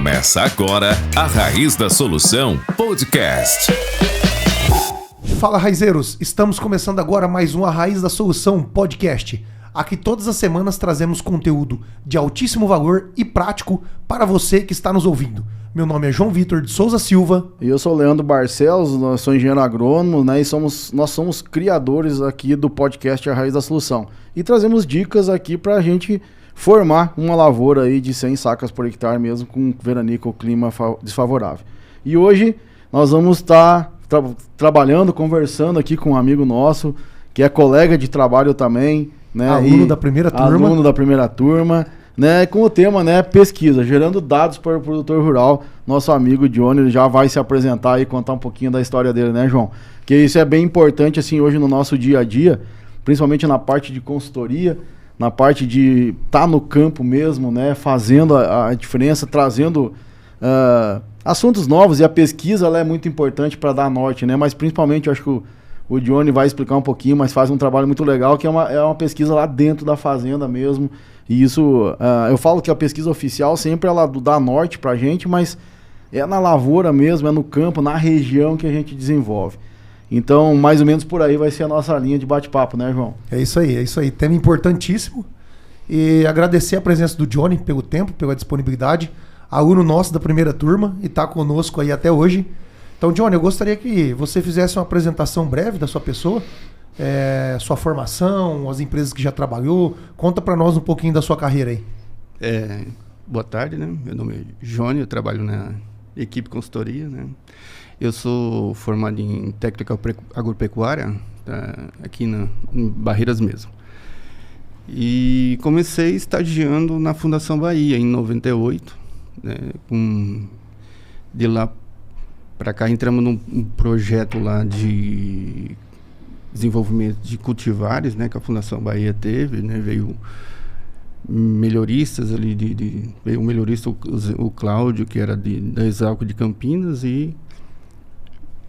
Começa agora a Raiz da Solução Podcast. Fala, raizeiros! Estamos começando agora mais um A Raiz da Solução Podcast. Aqui todas as semanas trazemos conteúdo de altíssimo valor e prático para você que está nos ouvindo. Meu nome é João Vitor de Souza Silva. E eu sou o Leandro Barcelos, nós sou engenheiro agrônomo, né? E nós somos criadores aqui do podcast A Raiz da Solução. E trazemos dicas aqui para a gente formar uma lavoura aí de 100 sacas por hectare, mesmo com veranico ou clima desfavorável. E hoje nós vamos estar trabalhando, conversando aqui com um amigo nosso, que é colega de trabalho também, né? Aluno da primeira turma. Né, com o tema, né, pesquisa, gerando dados para o produtor rural. Nosso amigo Johnny, ele já vai se apresentar e contar um pouquinho da história dele, né, João? Que isso é bem importante, assim, hoje no nosso dia a dia, principalmente na parte de consultoria, na parte de estar no campo mesmo, né, fazendo a diferença, trazendo assuntos novos, e a pesquisa ela é muito importante para dar norte, né, mas principalmente eu acho que o Johnny vai explicar um pouquinho, mas faz um trabalho muito legal, que é uma pesquisa lá dentro da fazenda mesmo. E isso, eu falo que a pesquisa oficial sempre ela dá norte pra gente, mas é na lavoura mesmo, é no campo, na região que a gente desenvolve. Então, mais ou menos por aí vai ser a nossa linha de bate-papo, né, João? É isso aí. Tema importantíssimo. E agradecer a presença do Johnny pelo tempo, pela disponibilidade. Aluno nosso da primeira turma e tá conosco aí até hoje. Então, Johnny, eu gostaria que você fizesse uma apresentação breve da sua pessoa, sua formação, as empresas que já trabalhou. Conta para nós um pouquinho da sua carreira aí. Boa tarde, né? Meu nome é Johnny, eu trabalho na equipe consultoria, né? Eu sou formado em técnica agropecuária, aqui em Barreiras mesmo. E comecei estagiando na Fundação Bahia em 98, né? De lá para cá entramos num veio lá de desenvolvimento de cultivares, né, que a Fundação Bahia teve, né, veio melhoristas ali, veio um melhorista, o Cláudio, que era da Exalco de Campinas, e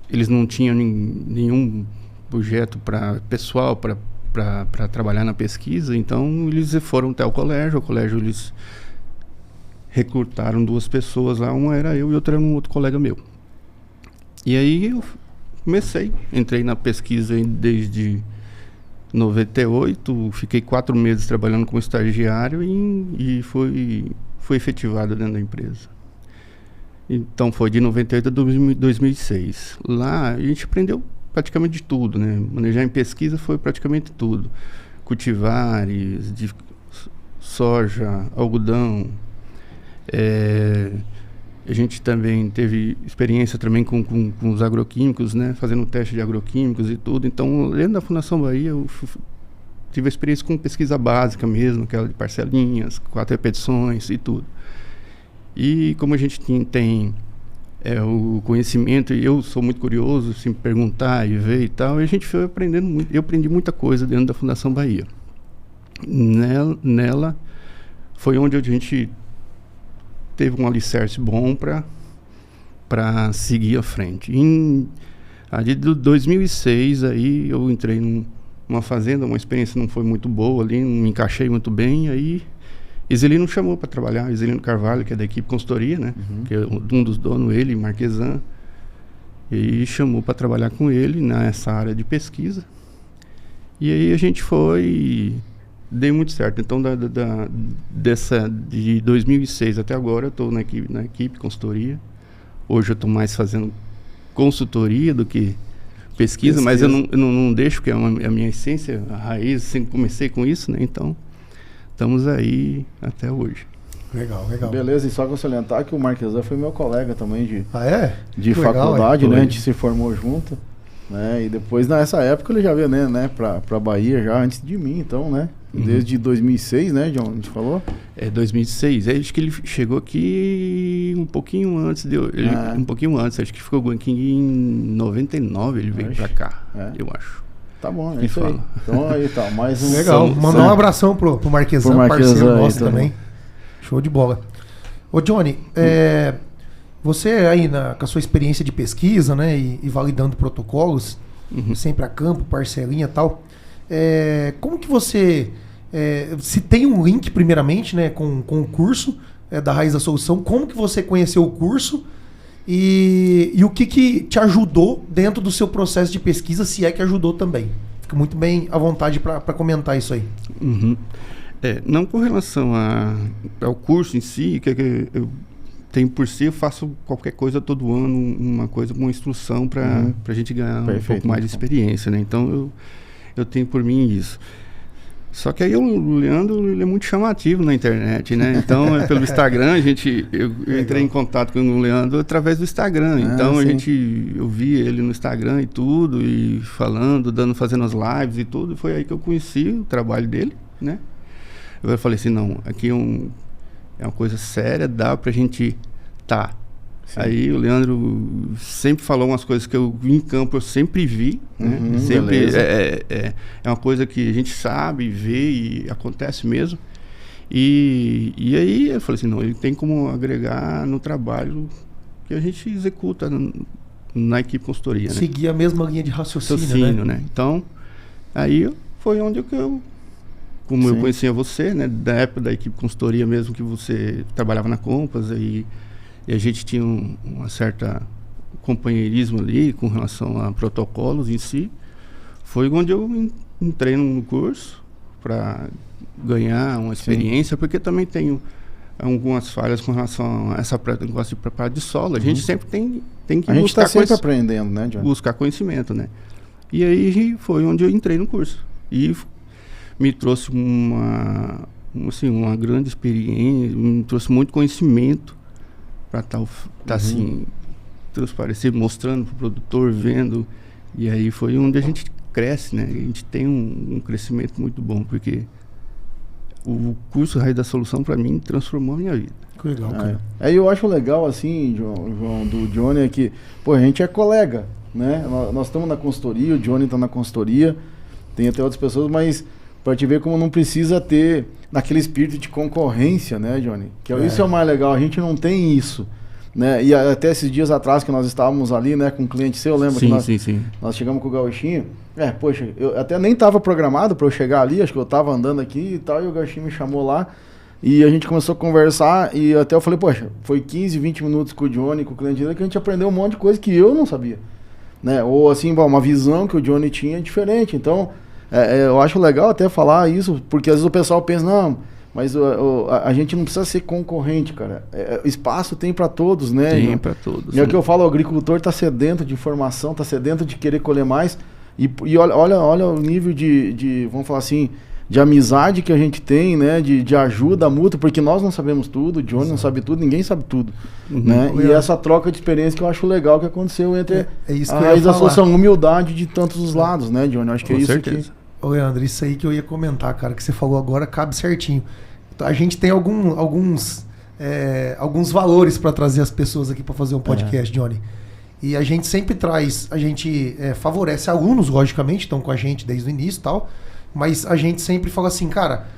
eles não tinham nenhum projeto pessoal para trabalhar na pesquisa, então eles foram até o colégio eles recrutaram 2 pessoas lá, uma era eu e outra era um outro colega meu. E aí eu entrei na pesquisa desde 98, fiquei 4 meses trabalhando como estagiário e fui efetivado dentro da empresa. Então foi de 98 a 2006. Lá a gente aprendeu praticamente de tudo, né? Manejar em pesquisa foi praticamente tudo. Cultivares, de soja, algodão, a gente também teve experiência também com os agroquímicos, né? Fazendo teste de agroquímicos e tudo. Então, dentro da Fundação Bahia, eu tive a experiência com pesquisa básica mesmo, aquela de parcelinhas, 4 repetições e tudo. E como a gente tem o conhecimento, e eu sou muito curioso, sempre perguntar e ver e tal, e a gente foi aprendendo muito. Eu aprendi muita coisa dentro da Fundação Bahia. Nela foi onde a gente teve um alicerce bom para seguir à frente. De 2006, aí eu entrei numa fazenda, uma experiência não foi muito boa ali, não me encaixei muito bem, aí Iselino chamou para trabalhar, Iselino Carvalho, que é da equipe consultoria, né? Que é um dos donos, ele, Marquesan, e chamou para trabalhar com ele nessa área de pesquisa. E aí a gente dei muito certo. Então, de 2006 até agora, eu estou na equipe consultoria. Hoje eu estou mais fazendo consultoria do que pesquisa. Mas eu não deixo, porque é a minha essência, a raiz, sempre comecei com isso, né? Então, estamos aí até hoje. Legal. Beleza, e só consolidar que o Marquesan foi meu colega também de legal, faculdade, né? A gente se formou junto, né? E depois, nessa época, ele já veio, né, pra Bahia, já antes de mim, então, né? Desde 2006, né, John? A gente falou? 2006. Acho que ele chegou aqui um pouquinho antes. Um pouquinho antes. Acho que ficou aqui em 99. Ele veio pra cá, eu acho. Tá bom, é isso aí. Então aí tá, mais um... Legal. Mandar um abração pro Marquesan, parceiro nosso também. Show de bola. Ô, Johnny, você aí com a sua experiência de pesquisa, né, e validando protocolos, sempre a campo, parcelinha e tal, como que você... se tem um link, primeiramente, né, com o curso, da Raiz da Solução, como que você conheceu o curso e o que te ajudou dentro do seu processo de pesquisa, se é que ajudou também. Fica muito bem à vontade para comentar isso aí. Uhum. Não com relação ao curso em si, que eu tenho por si, eu faço qualquer coisa todo ano, uma coisa, uma instrução para a gente ganhar um pouco mais de experiência, né? Então eu tenho por mim isso. Só que aí o Leandro, ele é muito chamativo na internet, né? Então, pelo Instagram, eu entrei em contato com o Leandro através do Instagram. Então, eu vi ele no Instagram e tudo, e fazendo as lives e tudo. E foi aí que eu conheci o trabalho dele, né? Eu falei assim, não, aqui é uma coisa séria, dá pra gente Aí o Leandro sempre falou umas coisas que eu em campo eu sempre vi, né? Sempre é uma coisa que a gente sabe, vê e acontece mesmo. E aí eu falei assim, não, ele tem como agregar no trabalho que a gente executa na equipe consultoria, né? Seguir a mesma linha de raciocínio, né? Então, aí foi onde como eu conhecia você, né? Da época da equipe consultoria mesmo, que você trabalhava na Compass e a gente tinha uma certa companheirismo ali com relação a protocolos em si. Foi onde eu entrei no curso para ganhar uma experiência, porque também tenho algumas falhas com relação a esse negócio de preparo de solo. A gente sempre tem que buscar... A gente está sempre aprendendo, né, John? Buscar conhecimento, né? E aí foi onde eu entrei no curso. E me trouxe uma grande experiência, me trouxe muito conhecimento para estar assim, transparecer, mostrando para o produtor, vendo. E aí foi onde a gente cresce, né? A gente tem um crescimento muito bom, porque o curso Raiz da Solução, para mim, transformou a minha vida. Que legal, cara. Eu acho legal, assim, João, do Johnny, é que, a gente é colega, né? Nós estamos na consultoria, o Johnny está na consultoria, tem até outras pessoas, mas para te ver como não precisa ter naquele espírito de concorrência, né, Johnny? Isso é o mais legal, a gente não tem isso, né? E até esses dias atrás que nós estávamos ali, né, com um cliente seu, lembra? Nós chegamos com o Gauchinho, eu até nem estava programado para eu chegar ali, acho que eu estava andando aqui e tal, e o Gauchinho me chamou lá, e a gente começou a conversar, e até eu falei, foi 15, 20 minutos com o Johnny, com o cliente dele, que a gente aprendeu um monte de coisa que eu não sabia, né? Ou assim, uma visão que o Johnny tinha diferente, então... eu acho legal até falar isso, porque às vezes o pessoal pensa, não, mas a gente não precisa ser concorrente, cara. Espaço tem para todos, né? Tem para todos. E é o que eu falo, o agricultor está sedento de informação, está sedento de querer colher mais. E olha o nível de, vamos falar assim, de amizade que a gente tem, né? De ajuda mútua, porque nós não sabemos tudo, o Johnny não sabe tudo, ninguém sabe tudo. Né? E essa troca de experiência que eu acho legal que aconteceu entre a Raiz da Solução, humildade de tantos os lados, né, Johnny? Eu acho que é isso certeza. Ô, Leandro, isso aí que eu ia comentar, cara, que você falou agora cabe certinho. Então, a gente tem alguns valores para trazer as pessoas aqui para fazer um podcast, Johnny. E a gente sempre favorece alunos, logicamente, estão com a gente desde o início e tal, mas a gente sempre fala assim, cara,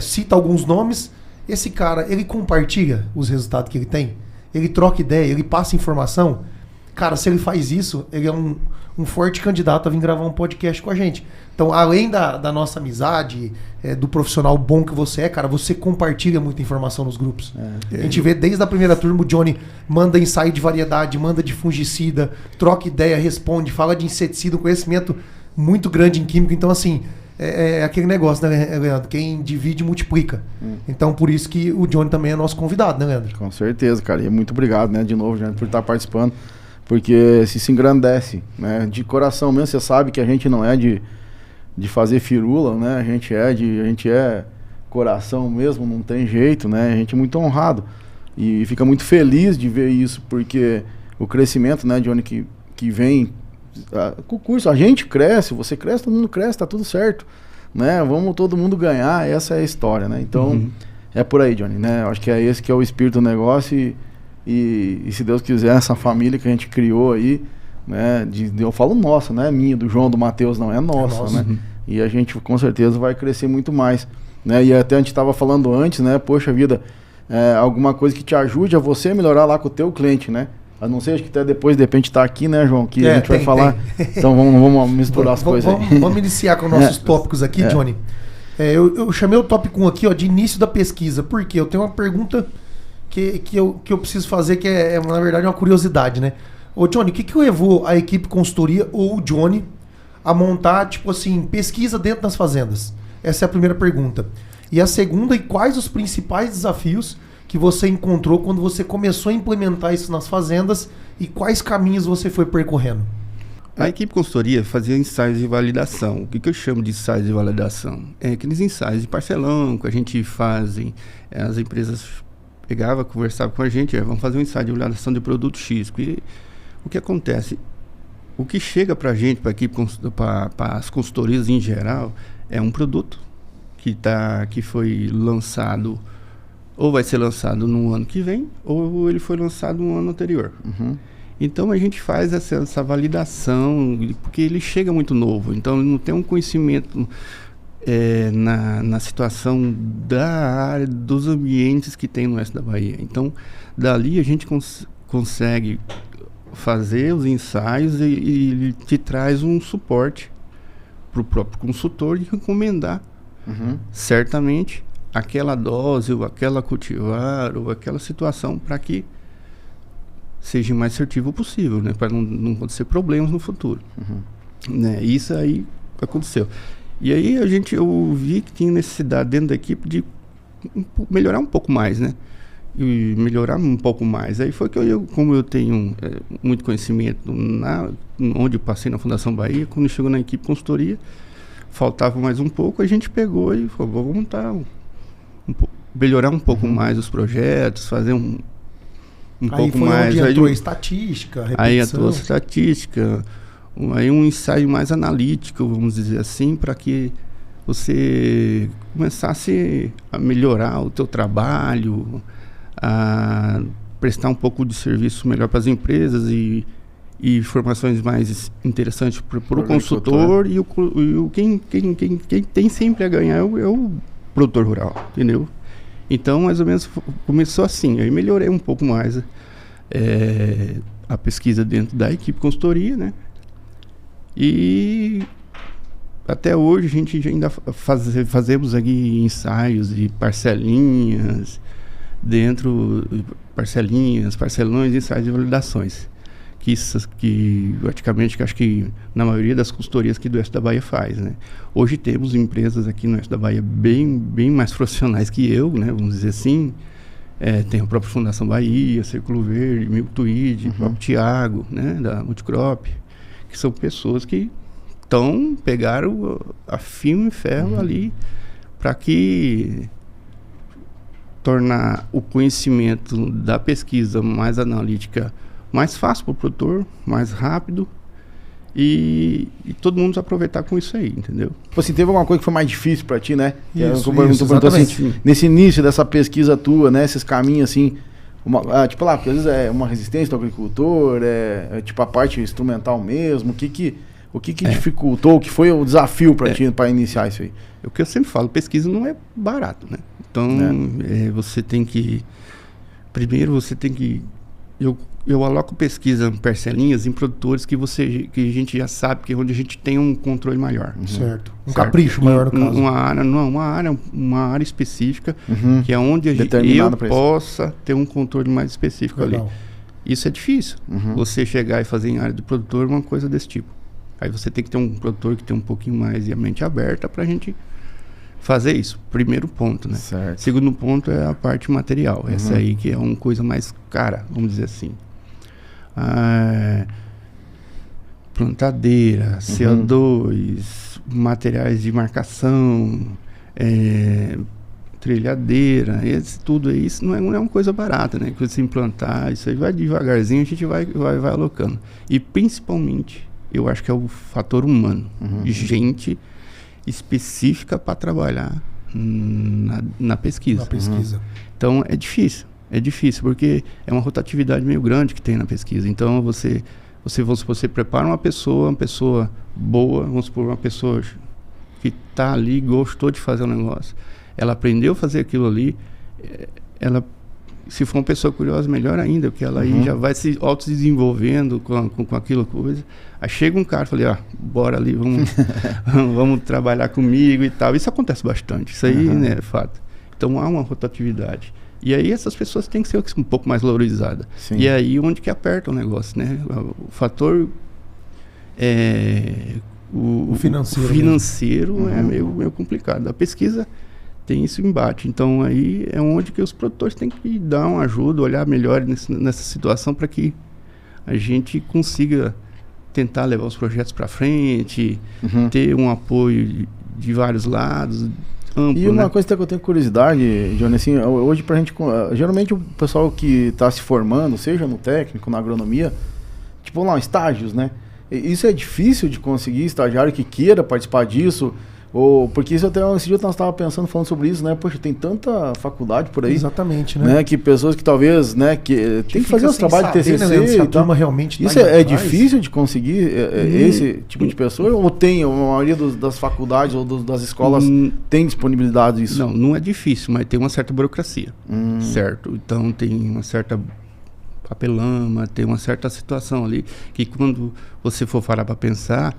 cita alguns nomes, esse cara, ele compartilha os resultados que ele tem, ele troca ideia, ele passa informação. Cara, se ele faz isso, ele é um forte candidato a vir gravar um podcast com a gente. Então, além da nossa amizade, do profissional bom que você é, cara, você compartilha muita informação nos grupos. A gente vê desde a primeira turma, o Johnny manda ensaio de variedade, manda de fungicida, troca ideia, responde, fala de inseticida, um conhecimento muito grande em química. Então, assim, é aquele negócio, né, Leandro? Quem divide, multiplica. Então, por isso que o Johnny também é nosso convidado, né, Leandro? Com certeza, cara. E muito obrigado, né, de novo, Johnny, por estar participando. Porque se engrandece, né? De coração mesmo, você sabe que a gente não é de fazer firula, né? A gente é coração mesmo, não tem jeito, né? A gente é muito honrado e fica muito feliz de ver isso, porque o crescimento, né, Johnny, que vem com o curso, a gente cresce, você cresce, todo mundo cresce, tá tudo certo, né? Vamos todo mundo ganhar, essa é a história, né? Então, é por aí, Johnny, né? Eu acho que é esse que é o espírito do negócio e se Deus quiser, essa família que a gente criou aí, né, eu falo nossa, não é minha, do João, do Matheus, não, é nossa, né? E a gente com certeza vai crescer muito mais, né? E até a gente estava falando antes, né? Poxa vida, alguma coisa que te ajude a você melhorar lá com o teu cliente, né? A não ser, acho que até depois, de repente, tá aqui, né, João? Que a gente vai falar. Então vamos misturar as coisas aí. Vamos iniciar com nossos tópicos aqui, Johnny. Eu chamei o tópico 1 aqui, ó, de início da pesquisa, porque eu tenho uma pergunta que eu preciso fazer, que na verdade, uma curiosidade, né? Ô, Johnny, o que levou a equipe consultoria ou o Johnny a montar, tipo assim, pesquisa dentro das fazendas? Essa é a primeira pergunta. E a segunda, e quais os principais desafios que você encontrou quando você começou a implementar isso nas fazendas e quais caminhos você foi percorrendo? A equipe consultoria fazia ensaios de validação. O que eu chamo de ensaios de validação? É aqueles ensaios de parcelão que a gente faz, as empresas pegavam, conversavam com a gente, vamos fazer um ensaio de validação de produto X. E o que acontece? O que chega para a gente, para a equipe, para as consultorias em geral, é um produto que foi lançado, ou vai ser lançado no ano que vem, ou ele foi lançado no ano anterior. Então a gente faz essa validação, porque ele chega muito novo, então ele não tem um conhecimento na situação da área, dos ambientes que tem no oeste da Bahia. Então, dali a gente consegue fazer os ensaios e ele te traz um suporte para o próprio consultor de recomendar certamente aquela dose, ou aquela cultivar, ou aquela situação para que seja o mais assertivo possível, né? Para não acontecer problemas no futuro. Né? Isso aí aconteceu. E aí eu vi que tinha necessidade dentro da equipe de melhorar um pouco mais, né? E melhorar um pouco mais. Aí foi que como eu tenho muito conhecimento onde eu passei na Fundação Bahia, quando chegou na equipe consultoria, faltava mais um pouco, a gente pegou e falou, vamos montar melhorar um pouco mais os projetos, fazer um pouco mais. Aí entrou estatística, repetição. Aí entrou estatística, aí um ensaio mais analítico, vamos dizer assim, para que você começasse a melhorar o teu trabalho, a prestar um pouco de serviço melhor para as empresas e informações mais interessantes para o consultor e quem tem sempre a ganhar é o produtor rural, entendeu? Então, mais ou menos, começou assim. Aí melhorei um pouco mais a pesquisa dentro da equipe consultoria, né? E até hoje a gente ainda fazemos aqui ensaios e parcelões, ensaios de validações. Que praticamente, acho que na maioria das consultorias aqui do oeste da Bahia faz, né? Hoje temos empresas aqui no oeste da Bahia bem mais profissionais que eu, né? Vamos dizer assim. Tem a própria Fundação Bahia, Círculo Verde, Miltuíde, o próprio Tiago, né? Da Multicrop, que são pessoas que pegaram a fio e ferro ali para que tornar o conhecimento da pesquisa mais analítica mais fácil para o produtor, mais rápido e todo mundo aproveitar com isso aí, entendeu? Assim, teve alguma coisa que foi mais difícil para ti, né? Isso, assim, nesse início dessa pesquisa tua, né? Esses caminhos assim, tipo lá, porque às vezes é uma resistência do agricultor, tipo a parte instrumental mesmo, o que dificultou, o que foi o desafio para ti para iniciar isso aí? O que eu sempre falo, pesquisa não é barato, né? Então, você tem que... Primeiro, você tem que... Eu aloco pesquisa parcelinhas em produtores que a gente já sabe que é onde a gente tem um controle maior. Certo. Capricho maior no caso. Uma área específica, que é onde eu possa ter um controle mais específico. Legal. Ali. Isso é difícil. Você chegar e fazer em área do produtor uma coisa desse tipo. Aí você tem que ter um produtor que tem um pouquinho mais a mente aberta pra gente fazer isso. Primeiro ponto, né? Certo. Segundo ponto é a parte material. Essa aí que é uma coisa mais cara, vamos dizer assim. Plantadeira, CO2, materiais de marcação, trilhadeira, tudo isso não é uma coisa barata, né? Que você implantar, isso aí vai devagarzinho, a gente vai alocando. E principalmente, eu acho que é o fator humano. Gente específica para trabalhar na pesquisa. Então é difícil porque é uma rotatividade meio grande que tem na pesquisa. Então você prepara uma pessoa boa, vamos supor, uma pessoa que está ali, gostou de fazer um negócio, ela aprendeu a fazer aquilo ali, se for uma pessoa curiosa, melhor ainda, porque ela aí já vai se auto-desenvolvendo com aquilo coisa. Aí chega um cara e fala, bora ali, vamos trabalhar comigo e tal. Isso acontece bastante, isso aí, né, é fato. Então há uma rotatividade. E aí essas pessoas têm que ser um pouco mais valorizadas. Sim. E aí onde que aperta o negócio, né? O fator o financeiro é meio complicado. A pesquisa tem esse embate. Então aí é onde que os produtores têm que dar uma ajuda, olhar melhor nessa situação para que a gente consiga tentar levar os projetos para frente, ter um apoio de vários lados, amplo, e uma né? coisa que eu tenho curiosidade, Johnny, assim, hoje pra gente, geralmente o pessoal que está se formando, seja no técnico, na agronomia, tipo, vamos lá, estágios, né? Isso é difícil de conseguir, estagiário que queira participar disso, ou porque isso até esse dia nós estávamos pensando, falando sobre isso, né? Poxa, tem tanta faculdade por aí. Exatamente, né? Que pessoas que talvez, né, que tem que fazer os trabalhos de TCC, né, e tal. Realmente Isso é difícil de conseguir esse tipo de pessoa? Ou tem, a maioria das faculdades ou das escolas tem disponibilidade disso? Não é difícil, mas tem uma certa burocracia, certo? Então tem uma certa papelama, tem uma certa situação ali que quando você for parar para pensar,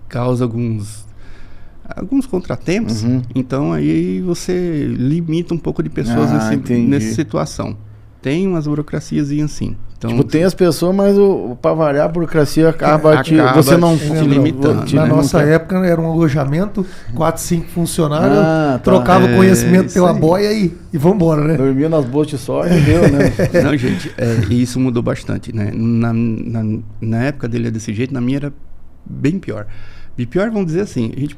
causa alguns contratempos, então aí você limita um pouco de pessoas nessa situação. Tem umas burocracias assim. Então, tipo, tem as pessoas, mas para variar a burocracia acaba você não te limitando. Na nossa época era um alojamento, 4, 5 funcionários, trocava conhecimento pela boia e vambora, né? Dormia nas boas de soja e deu, né? Não, gente, isso mudou bastante, né? Na época dele era desse jeito, na minha era bem pior. E pior, vamos dizer assim, a gente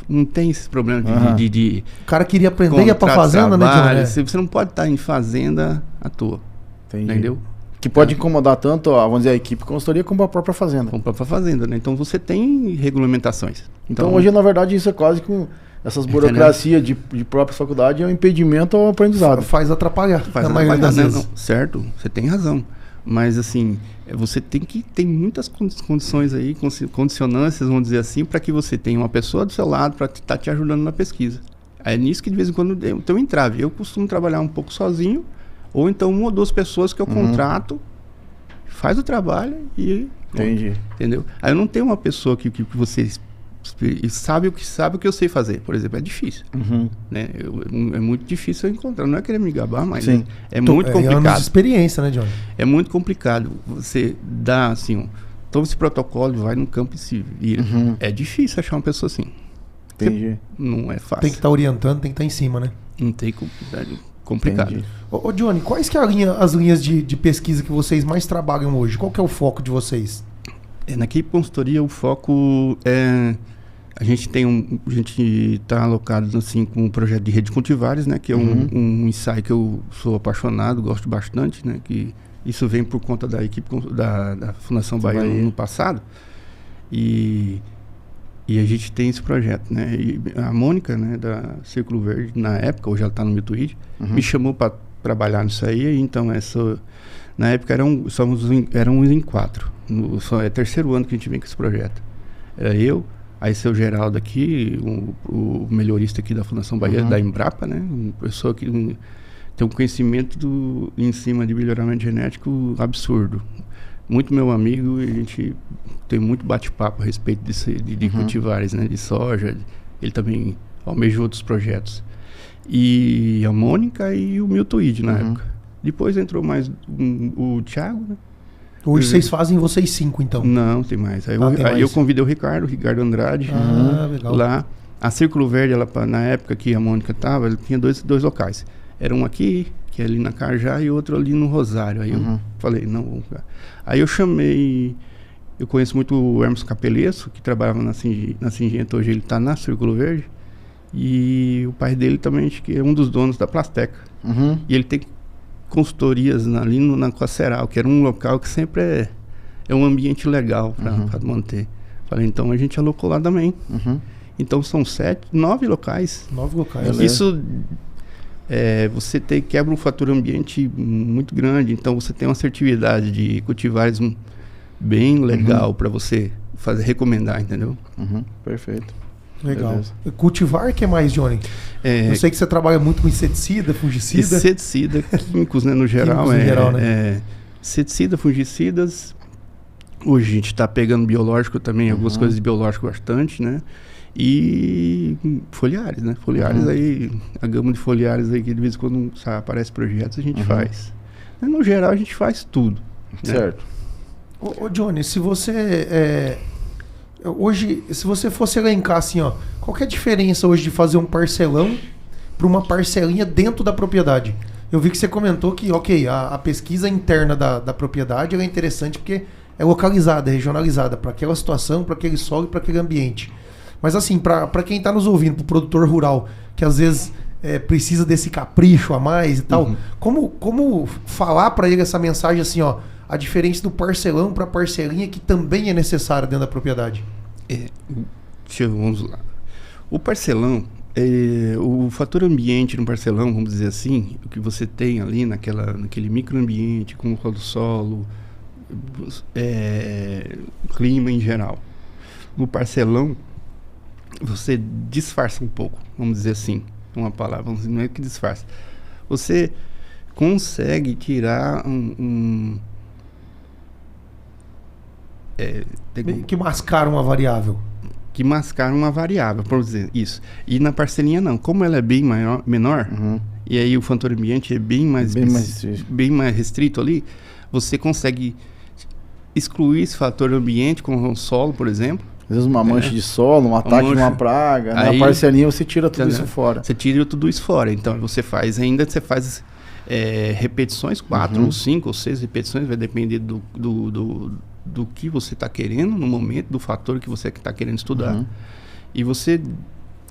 não tem esse problema de o cara queria aprender e ia pra fazenda, trabalho, né, John? Você não pode estar em fazenda à toa. Entendi. Entendeu? Que pode incomodar tanto, vamos dizer, a equipe consultoria como a própria fazenda. Com a própria fazenda, né? Então você tem regulamentações. Então hoje, na verdade, isso é quase com essas burocracias de própria faculdade, é um impedimento ao aprendizado. Faz atrapalhar, na maioria das vezes. Certo, você tem razão. Mas assim, você tem muitas condições aí, condicionâncias, vamos dizer assim, para que você tenha uma pessoa do seu lado para estar te ajudando na pesquisa. É nisso que de vez em quando tem um entrave. Eu costumo trabalhar um pouco sozinho, ou então 1 ou 2 pessoas que eu contrato, faz o trabalho e... Entendi. Entendeu? Aí eu não tenho uma pessoa que você sabe o que eu sei fazer, por exemplo, é difícil. Né? É muito difícil eu encontrar. Não é querer me gabar, mas é muito complicado. É anos de experiência, né, Johnny? É muito complicado. Você dá assim, toma esse protocolo e vai no campo e se vira. É difícil achar uma pessoa assim. Entendi. Não é fácil. Tem que estar orientando, tem que estar em cima, né? Não tem complicado. Ô Johnny, quais que as linhas de pesquisa que vocês mais trabalham hoje? Qual que é o foco de vocês? Na equipe consultoria, o foco é... A gente está alocado assim, com um projeto de rede de cultivares, né? Que é um ensaio que eu sou apaixonado, gosto bastante, né? Que isso vem por conta da equipe da Fundação Bahia no passado. E a gente tem esse projeto, né? E a Mônica, né, da Círculo Verde, na época, hoje ela está no Miltuíde, me chamou para trabalhar nisso aí. Então, na época éramos em 4. É o 3º ano que a gente vem com esse projeto. Era eu, aí seu Geraldo aqui, o melhorista aqui da Fundação Bahia, da Embrapa, né? Uma pessoa que tem um conhecimento em cima de melhoramento genético absurdo. Muito meu amigo, e a gente tem muito bate-papo a respeito de cultivares, né? De soja. Ele também almeja outros projetos. E a Mônica e o Miltuíde na época. Depois entrou mais o Thiago, né? Hoje vocês fazem vocês 5, então? Não, tem mais. Aí eu convidei o Ricardo Andrade. Legal. Lá. A Círculo Verde, na época que a Mônica estava, ela tinha dois locais. Era um aqui, que é ali na Carjá, e outro ali no Rosário. Aí eu falei, não, vamos ficar. Aí eu chamei... Eu conheço muito o Hermes Capeleço, que trabalhava na Singenta. Hoje ele está na Círculo Verde. E o pai dele também, acho que é um dos donos da Plasteca. E ele tem consultorias ali na Coaceral, que era um local que sempre é um ambiente legal para manter. Falei, então a gente alocou lá também. Então são 9 locais. 9 locais. Beleza. Isso você quebra um fator ambiente muito grande, então você tem uma assertividade de cultivares bem legal para você recomendar, entendeu? Perfeito. Legal. Beleza. Cultivar, que é mais, Johnny? Eu sei que você trabalha muito com inseticida, fungicida. Inseticida, químicos, né, no geral. Inseticida, fungicidas. Hoje a gente está pegando biológico também, algumas coisas de biológico bastante, né? E foliares, né? Foliares aí, a gama de foliares aí que de vez em quando aparece projetos, a gente faz. Mas, no geral, a gente faz tudo. Né? Certo. Ô Johnny, se você hoje, se você fosse elencar assim, ó, qual que é a diferença hoje de fazer um parcelão para uma parcelinha dentro da propriedade? Eu vi que você comentou que, ok, a pesquisa interna da propriedade ela é interessante porque é localizada, é regionalizada para aquela situação, para aquele solo e para aquele ambiente. Mas assim, para quem está nos ouvindo, para o produtor rural, que às vezes precisa desse capricho a mais e tal, como falar para ele essa mensagem assim, ó, a diferença do parcelão para a parcelinha que também é necessária dentro da propriedade? Vamos lá. O parcelão, o fator ambiente no parcelão, vamos dizer assim, o que você tem ali naquele microambiente, como o solo, clima em geral. No parcelão, você disfarça um pouco, vamos dizer assim, uma palavra, não é que disfarça. Você consegue tirar que mascara uma variável. Que mascara uma variável, por dizer isso. E na parcelinha não, como ela é bem menor, e aí o fator ambiente é bem mais restrito ali, você consegue excluir esse fator ambiente com o solo, por exemplo. Às vezes uma mancha de solo, um ataque de uma praga. Aí, na parcelinha você tira tudo isso fora. Você tira tudo isso fora. Então você faz repetições, 4 ou 5 ou 6 repetições, vai depender do que você está querendo no momento, do fator que você está querendo estudar. E você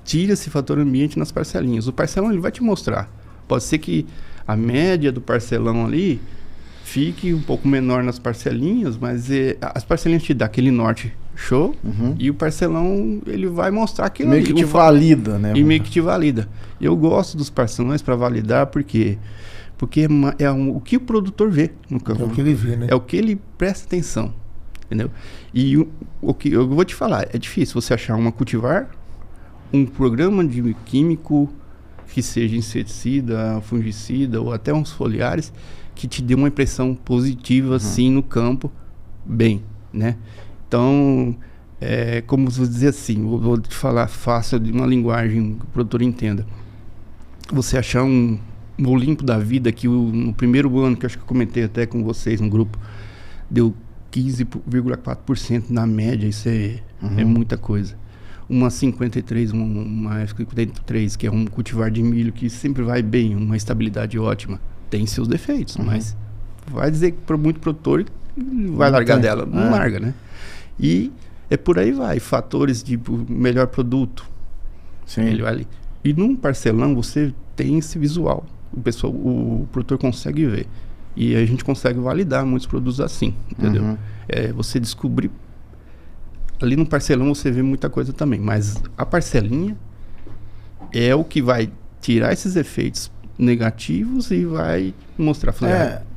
tira esse fator ambiente nas parcelinhas. O parcelão ele vai te mostrar. Pode ser que a média do parcelão ali fique um pouco menor nas parcelinhas, mas as parcelinhas te dão aquele norte show, e o parcelão ele vai mostrar aquilo meio que te valida, né? E meio que te valida. Eu gosto dos parcelões para validar porque o que o produtor vê no campo. É o que ele vê, né? É o que ele presta atenção, entendeu? E o que eu vou te falar, é difícil você achar uma cultivar, um programa de químico que seja inseticida, fungicida ou até uns foliares que te dê uma impressão positiva assim no campo, bem, né? Então, como vou dizer assim, vou te falar fácil de uma linguagem que o produtor entenda. Você achar um Olimpo da vida que no primeiro ano, que eu acho que eu comentei até com vocês no grupo, deu 15,4% na média, isso é muita coisa. Uma 53, uma F53, que é um cultivar de milho que sempre vai bem, uma estabilidade ótima, tem seus defeitos, mas vai dizer que para muito produtor vai largar dela, não larga, né? E por aí vai, fatores de melhor produto. Sim. Ele vai ali. E num parcelão você tem esse visual. O produtor consegue ver. E a gente consegue validar muitos produtos assim, entendeu? Você descobrir. Ali no parcelão você vê muita coisa também. Mas a parcelinha é o que vai tirar esses efeitos negativos e vai mostrar.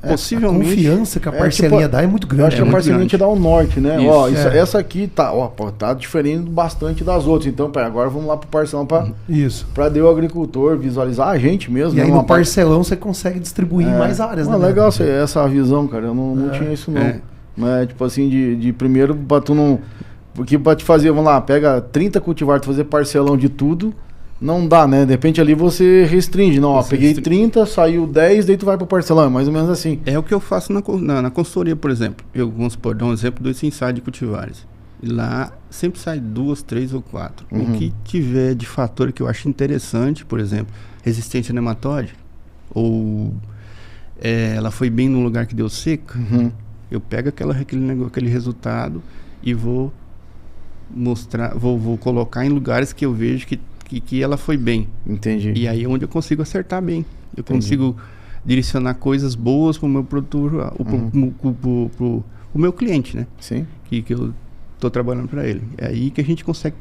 Possivelmente. A confiança que a parcelinha dá é muito grande. Eu acho que a parcelinha te dá um norte, né? Isso, ó, essa aqui tá diferente bastante das outras. Então, agora vamos lá pro parcelão para o agricultor visualizar a gente mesmo. E aí no parcelão você consegue distribuir em mais áreas, né? Legal essa visão, cara. Eu não tinha isso não. Mas, tipo assim, de primeiro, pra tu não... Porque pra te fazer, vamos lá, pega 30 cultivares, fazer parcelão de tudo, não dá, né? De repente ali você restringe. Não, peguei 30, saiu 10, daí tu vai pro parcelão. É mais ou menos assim. É o que eu faço na consultoria, por exemplo. Eu, vamos supor, dar um exemplo do ensaios de cultivares. Lá sempre sai 2, 3 ou 4. O que tiver de fator que eu acho interessante, por exemplo, resistência a nematóide, ou ela foi bem no lugar que deu seca, eu pego aquele resultado e vou mostrar, vou colocar em lugares que eu vejo que ela foi bem. Entendi. E aí é onde eu consigo acertar bem. Eu consigo direcionar coisas boas para o meu produtor, pro meu cliente, né? Sim. Que eu estou trabalhando para ele. É aí que a gente consegue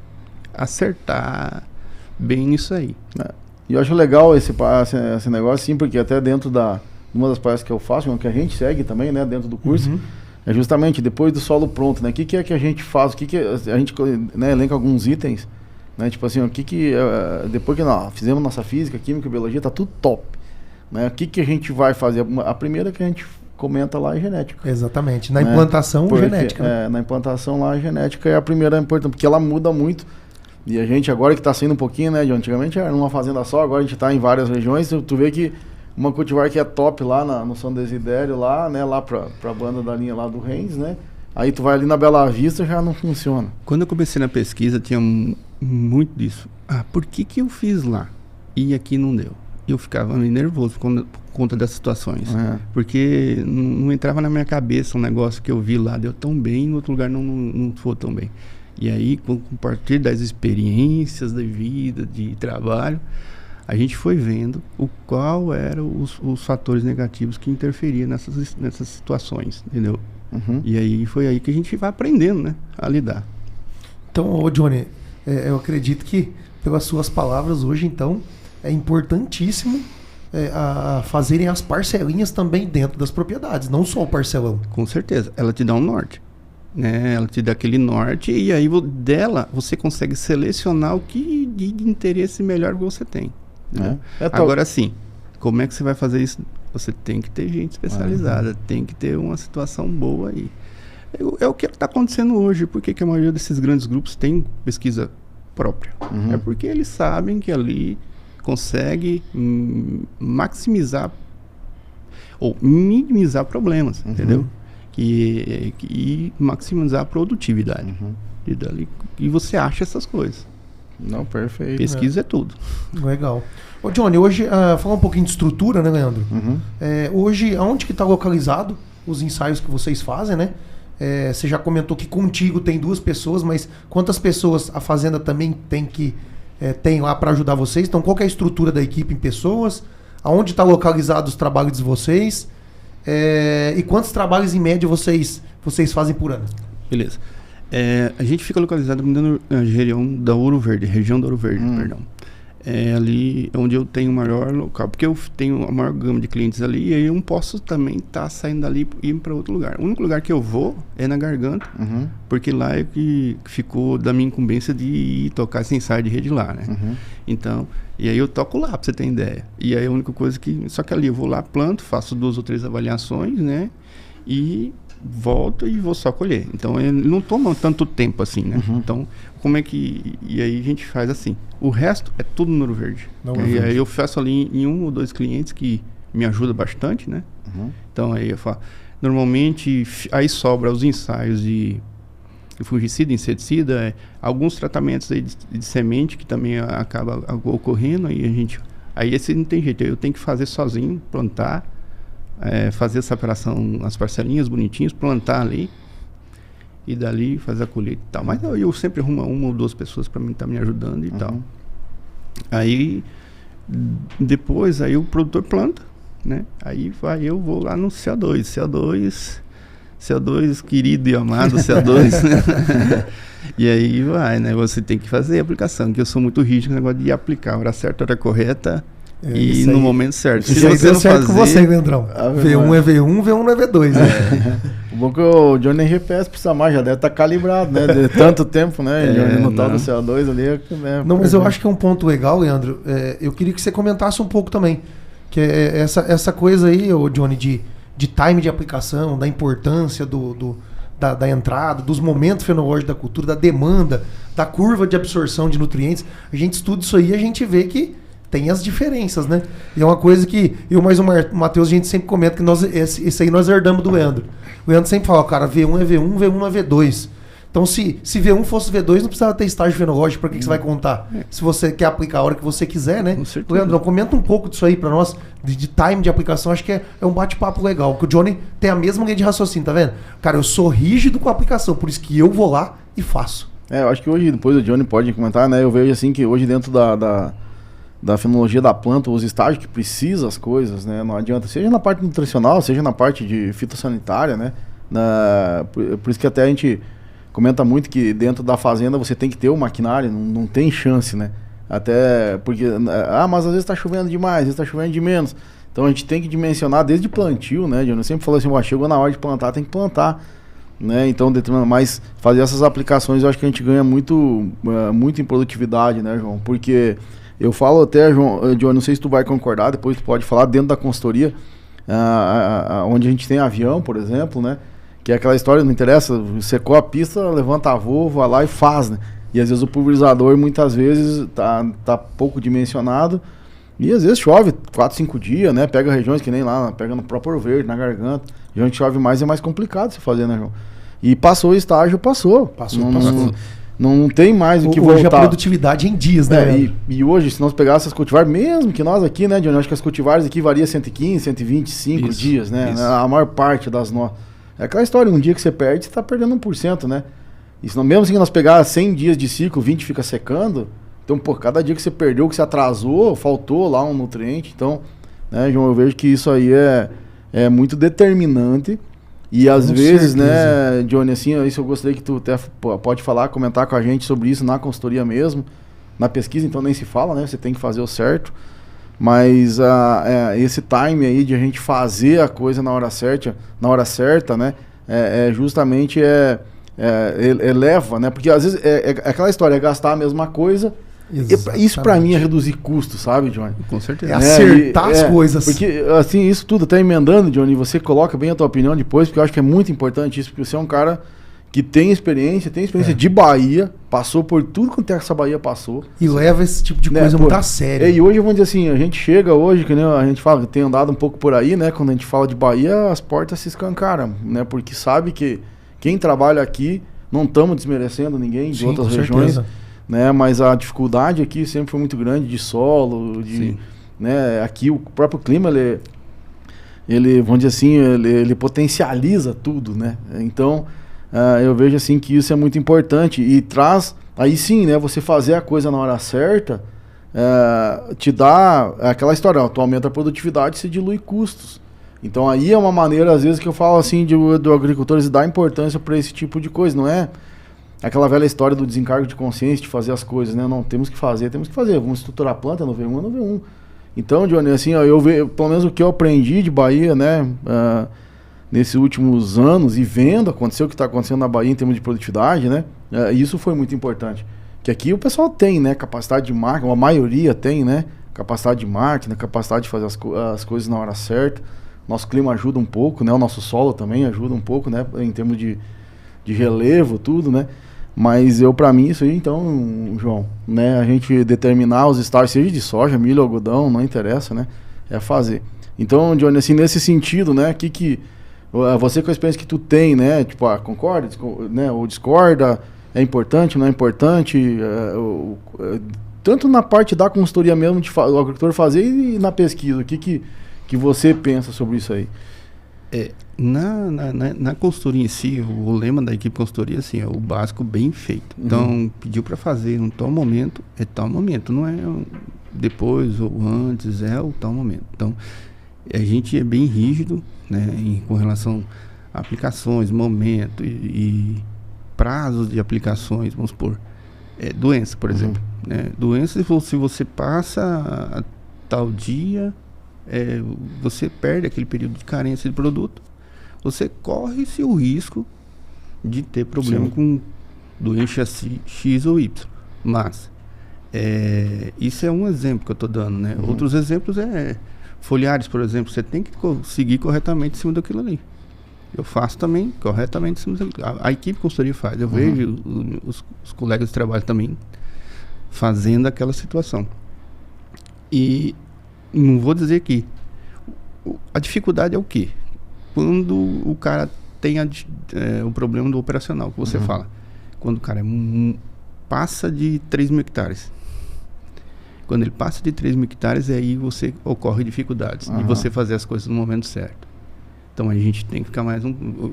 acertar bem nisso aí. E eu acho legal esse negócio, sim, porque até dentro uma das palestras que eu faço, que a gente segue também, né, dentro do curso, é justamente depois do solo pronto, né? O que é que a gente faz? O que a gente, né, elenca alguns itens, né? Tipo assim, depois que nós fizemos nossa física, química, biologia, tá tudo top, né? O que a gente vai fazer? A primeira que a gente comenta lá é genética. Exatamente. Na implantação, genética. Né? Na implantação lá, a genética é a primeira importante, porque ela muda muito, E a gente agora que está saindo um pouquinho, né, de antigamente era numa fazenda só, agora a gente está em várias regiões, tu vê que uma cultivar que é top lá no São Desidério, lá, né, lá pra banda da linha lá do Rennes, né, aí tu vai ali na Bela Vista, já não funciona. Quando eu comecei na pesquisa, tinha muito disso. Por que eu fiz lá e aqui não deu? Eu ficava meio nervoso por conta das situações. Porque não entrava na minha cabeça um negócio que eu vi lá, deu tão bem, e no outro lugar não foi tão bem. E aí, a partir das experiências da vida, de trabalho, a gente foi vendo qual eram os fatores negativos que interferiam nessas situações, entendeu? E aí foi aí que a gente vai aprendendo, né, a lidar. Então, ô Johnny, eu acredito que, pelas suas palavras hoje, então, é importantíssimo a fazerem as parcelinhas também dentro das propriedades, não só o parcelão. Com certeza, ela te dá um norte. Né, ela te dá aquele norte e aí dela você consegue selecionar o que de interesse melhor que você tem. Agora sim, como é que você vai fazer isso? Você tem que ter gente especializada, tem que ter uma situação boa aí. É o que está acontecendo hoje. Por que a maioria desses grandes grupos tem pesquisa própria? É porque eles sabem que ali consegue maximizar ou minimizar problemas, entendeu? E maximizar a produtividade. E você acha essas coisas. Não, perfeito. Pesquisa é tudo. Legal. Ô Johnny, hoje, falar um pouquinho de estrutura, né, Leandro? Hoje, aonde que está localizado os ensaios que vocês fazem, né? Você já comentou que contigo tem 2 pessoas, mas quantas pessoas a fazenda também tem lá para ajudar vocês? Então, qual que é a estrutura da equipe em pessoas? Aonde está localizado os trabalhos de vocês? E quantos trabalhos em média vocês fazem por ano? Beleza. A gente fica localizado na região da Ouro Verde, perdão. É ali onde eu tenho o maior local, porque eu tenho a maior gama de clientes ali, e aí eu não posso também estar saindo dali e ir para outro lugar. O único lugar que eu vou é na Garganta, porque lá é que ficou da minha incumbência de ir tocar esse ensaio de rede lá, né? Então, e aí eu toco lá, para você ter ideia. E aí a única coisa só que ali eu vou lá, planto, faço 2 ou 3 avaliações, né? E volto e vou só colher. Então ele não toma tanto tempo assim, né? Então, como é que... E aí a gente faz assim. O resto é tudo no Ouro Verde. E aí eu faço ali em 1 ou 2 clientes que me ajudam bastante, né? Então aí eu falo... Normalmente, aí sobra os ensaios de fungicida, inseticida, alguns tratamentos aí de semente que também acaba ocorrendo, aí esse não tem jeito, eu tenho que fazer sozinho, plantar, fazer essa operação, as parcelinhas bonitinhas, plantar ali e dali fazer a colheita e tal. Mas eu sempre arrumo 1 ou 2 pessoas para mim estar me ajudando e tal. Aí depois aí o produtor planta, né? Aí eu vou lá no CO2 querido e amado CO2, né? E aí vai, né? Você tem que fazer a aplicação, que eu sou muito rígido no negócio de aplicar a hora certa, a hora correta e no momento certo. Se você não certo fazer... com você, Leandrão. V1 é V1, V1 não é V2, né? O bom que o Johnny RPS precisa mais, já deve estar calibrado, né? De tanto tempo, né? Johnny no tal do CO2 ali. Não, mas eu acho que é um ponto legal, Leandro. Eu queria que você comentasse um pouco também. Que é essa coisa aí, Johnny, de time de aplicação, da importância da entrada, dos momentos fenológicos da cultura, da demanda, da curva de absorção de nutrientes. A gente estuda isso aí e a gente vê que tem as diferenças, né? E é uma coisa que eu mais o Matheus, a gente sempre comenta que esse aí nós herdamos do Leandro. O Leandro sempre fala, cara, V1 é V1, V1 não é V2. Então, se V1 fosse V2, não precisava ter estágio fenológico. Para que você vai contar? Se você quer aplicar a hora que você quiser, né? Leandro, comenta um pouco disso aí para nós, de time de aplicação. Acho que é um bate-papo legal. Que o Johnny tem a mesma linha de raciocínio, tá vendo? Cara, eu sou rígido com a aplicação, por isso que eu vou lá e faço. Eu acho que hoje, depois o Johnny pode comentar, né? Eu vejo assim que hoje dentro da fenologia da planta, os estágios que precisa as coisas, né? Não adianta, seja na parte nutricional, seja na parte de fitossanitária, né? Por isso que até a gente comenta muito que dentro da fazenda você tem que ter o maquinário, não tem chance, né? Até porque, mas às vezes está chovendo demais, às vezes está chovendo de menos. Então a gente tem que dimensionar desde plantio, né? Eu sempre falo assim, chegou na hora de plantar, tem que plantar, né? Então, mas fazer essas aplicações eu acho que a gente ganha muito em produtividade, né, João? Porque eu falo até, João, não sei se tu vai concordar, depois tu pode falar dentro da consultoria, onde a gente tem avião, por exemplo, né? Que é aquela história, não interessa, secou a pista, levanta a voo, vai lá e faz, né? E às vezes o pulverizador muitas vezes tá pouco dimensionado. E às vezes chove 4, 5 dias, né? Pega regiões que nem lá, pega no próprio Ouro Verde, na garganta. Região que chove mais é mais complicado se fazer, né, João? E passou o estágio, passou. Não tem mais o que voltar. Hoje a produtividade em dias, né? E hoje, se nós pegássemos as cultivares, mesmo que nós aqui, né, Johnny, acho que as cultivares aqui varia 115, 125 dias, né? Isso. A maior parte das nossas. É aquela história, um dia que você perde, você tá perdendo 1%, né? E se não, mesmo que nós pegar 100 dias de ciclo, 20 fica secando, então, pô, cada dia que você perdeu, que você atrasou, faltou lá um nutriente. Então, né, João, eu vejo que isso aí é muito determinante. E às vezes, né, Johnny, assim, isso eu gostaria que tu até pode falar, comentar com a gente sobre isso na consultoria mesmo. Na pesquisa, então, nem se fala, né? Você tem que fazer o certo. Mas esse time aí de a gente fazer a coisa na hora certa, né? Justamente eleva, né? Porque às vezes é aquela história, é gastar a mesma coisa. Exatamente. Isso pra mim é reduzir custo, sabe, Johnny? Com certeza. É acertar as coisas. Porque, assim, isso tudo até emendando, Johnny, você coloca bem a tua opinião depois, porque eu acho que é muito importante isso, porque você é um cara que tem experiência de Bahia, passou por tudo quanto essa Bahia passou. E leva esse tipo de coisa muito a sério. E hoje, vamos dizer assim, a gente chega hoje, que nem a gente fala, tem andado um pouco por aí, né? Quando a gente fala de Bahia, as portas se escancaram, né? Porque sabe que quem trabalha aqui, não estamos desmerecendo ninguém de outras regiões. Certeza. Né, mas a dificuldade aqui sempre foi muito grande de solo, né, aqui o próprio clima ele vamos dizer assim, ele potencializa tudo, né? Então eu vejo assim que isso é muito importante e traz, aí sim, né, você fazer a coisa na hora certa te dá aquela história, tu aumenta a produtividade, se dilui custos. Então aí é uma maneira às vezes que eu falo assim do agricultores dar importância para esse tipo de coisa, não é aquela velha história do desencargo de consciência, de fazer as coisas, né? Não, temos que fazer. Vamos estruturar a planta no V1, no V1. Então, Johnny, assim, ó, eu vejo, pelo menos o que eu aprendi de Bahia, né? Nesses últimos anos, e vendo acontecer o que está acontecendo na Bahia em termos de produtividade, né? Isso foi muito importante. Que aqui o pessoal tem, né? Capacidade de marketing, a maioria tem, né? Capacidade de marketing, capacidade de fazer as coisas na hora certa. Nosso clima ajuda um pouco, né? O nosso solo também ajuda um pouco, né? Em termos de relevo, tudo, né? Mas pra mim, isso aí, então, João, né, a gente determinar os estágios, seja de soja, milho, algodão, não interessa, né, é fazer. Então, Johnny, assim, nesse sentido, né, você com a experiência que tu tem, né, tipo, concorda, né, ou discorda, é importante, não é importante, tanto na parte da consultoria mesmo, de o agricultor fazer e na pesquisa, o que você pensa sobre isso aí? Na consultoria em si, o lema da equipe consultoria assim, é o básico bem feito. Então, pediu para fazer um tal momento, é tal momento, não é depois ou antes, é o tal momento. Então, a gente é bem rígido, né, com relação a aplicações, momento e prazos de aplicações, vamos supor, doença, por exemplo. Né? Doença, se você passa a tal dia, você perde aquele período de carência de produto, você corre-se o risco de ter problema com doença X ou Y. Mas isso é um exemplo que eu estou dando, né? Outros exemplos foliares, por exemplo, você tem que seguir corretamente em cima daquilo ali. Eu faço também corretamente em cima daquilo. A equipe consultoria faz. Eu vejo os colegas de trabalho também fazendo aquela situação. E não vou dizer que a dificuldade é o quê? Quando o cara tem o problema do operacional, que você fala. Quando o cara passa de 3.000 hectares. Quando ele passa de 3.000 hectares, aí você ocorre dificuldades de você fazer as coisas no momento certo. Então a gente tem que ficar mais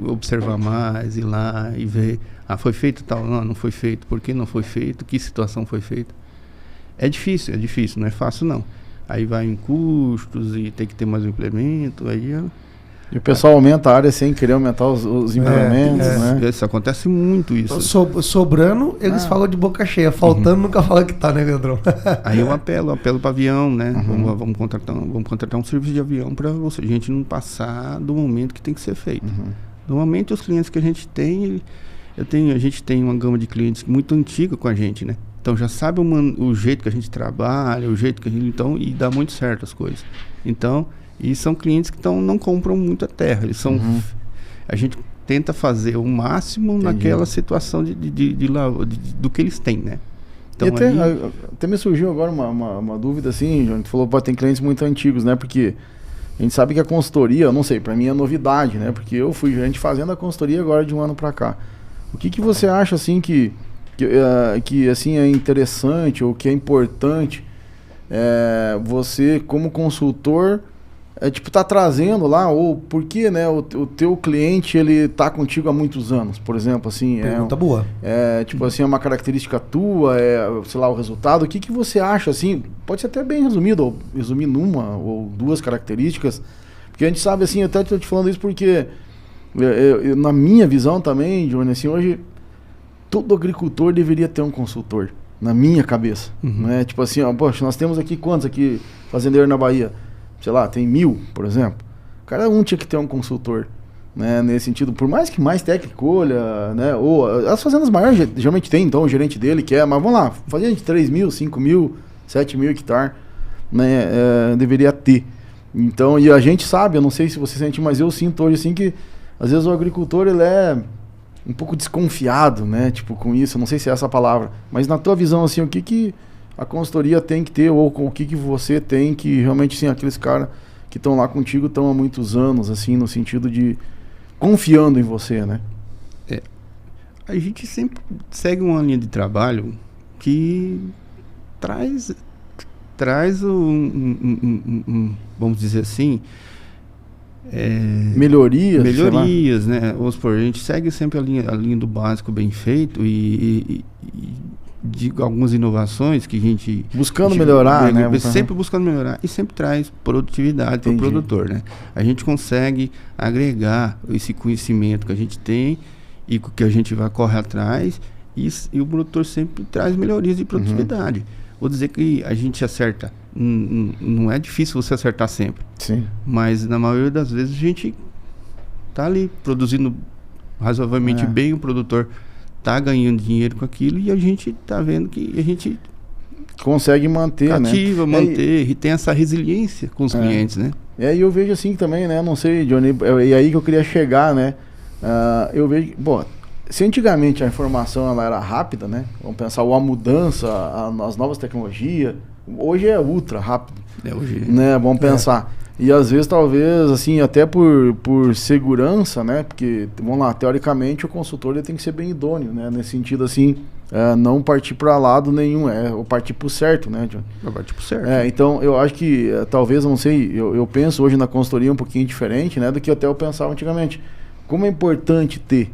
observar mais, ir lá e ver, foi feito tal, não foi feito, por que não foi feito, que situação foi feita. É difícil, não é fácil não. Aí vai em custos e tem que ter mais um implemento, aí... E o pessoal aumenta a área sem querer aumentar os implementos, né? Isso, acontece muito isso. Sobrando, eles falam de boca cheia. Faltando, nunca fala que tá, né, Leandrão? Aí eu apelo para avião, né? Vamos contratar um serviço de avião para a gente não passar do momento que tem que ser feito. Normalmente os clientes que a gente tem, a gente tem uma gama de clientes muito antiga com a gente, né? Então já sabe o jeito que a gente trabalha, o jeito que a gente... Então, e dá muito certo as coisas. Então, e são clientes que não compram muita terra. Eles são... A gente tenta fazer o máximo naquela situação do que eles têm, né? Então, e até me surgiu agora uma dúvida assim, Johnny, tu falou que tem clientes muito antigos, né? Porque a gente sabe que a consultoria, eu não sei, para mim é novidade, né? Porque eu fui gente fazendo a consultoria agora de um ano para cá. O que você acha assim que assim é interessante ou que é importante você como consultor tá trazendo lá, ou porque, né, o teu cliente, ele tá contigo há muitos anos, por exemplo, assim... Pergunta boa. Tipo assim, é uma característica tua, sei lá, o resultado. O que você acha, assim, pode ser até bem resumido, ou resumir numa ou duas características, porque a gente sabe, assim, eu até tô te falando isso porque, na minha visão também, Johnny, assim, hoje, todo agricultor deveria ter um consultor, na minha cabeça, né? Tipo assim, ó, poxa, nós temos aqui quantos aqui fazendeiros na Bahia? Sei lá, tem 1000, por exemplo. Cada um tinha que ter um consultor, né? Nesse sentido, por mais que mais técnico olha, né? Ou as fazendas maiores geralmente tem, então, o gerente dele quer, mas vamos lá, fazenda de 3.000, 5.000, 7.000 hectares, né? Deveria ter. Então, e a gente sabe, eu não sei se você sente, mas eu sinto hoje assim que às vezes o agricultor, ele é um pouco desconfiado, né? Tipo, com isso, eu não sei se é essa a palavra, mas na tua visão, assim, o que a consultoria tem que ter, ou o que você tem que realmente, assim, aqueles caras que estão lá contigo estão há muitos anos, assim, no sentido de confiando em você, né? A gente sempre segue uma linha de trabalho que traz vamos dizer assim, melhorias, né? Vamos supor, a gente segue sempre a linha do básico bem feito e de algumas inovações que a gente... Buscando melhorar, né? Sempre buscando melhorar e sempre traz produtividade para o produtor, né? A gente consegue agregar esse conhecimento que a gente tem e que a gente vai correr atrás e o produtor sempre traz melhorias de produtividade. Vou dizer que a gente acerta. Não é difícil você acertar sempre. Sim. Mas na maioria das vezes a gente tá ali produzindo razoavelmente bem, o produtor tá ganhando dinheiro com aquilo e a gente tá vendo que a gente consegue manter, cativa, manter e tem essa resiliência com os clientes, né? E eu vejo assim também, né? Não sei, Johnny, e aí que eu queria chegar, né? Eu vejo, se antigamente a informação ela era rápida, né? Vamos pensar a mudança, as novas tecnologias, hoje é ultra rápido. Hoje, né? Vamos pensar. E às vezes, talvez, assim, até por segurança, né? Porque, vamos lá, teoricamente o consultor ele tem que ser bem idôneo, né? Nesse sentido, assim, não partir para lado nenhum, ou partir pro certo, né, John? Partir pro certo. Então, eu acho que, talvez, eu não sei, eu penso hoje na consultoria um pouquinho diferente, né? Do que até eu pensava antigamente. Como é importante ter,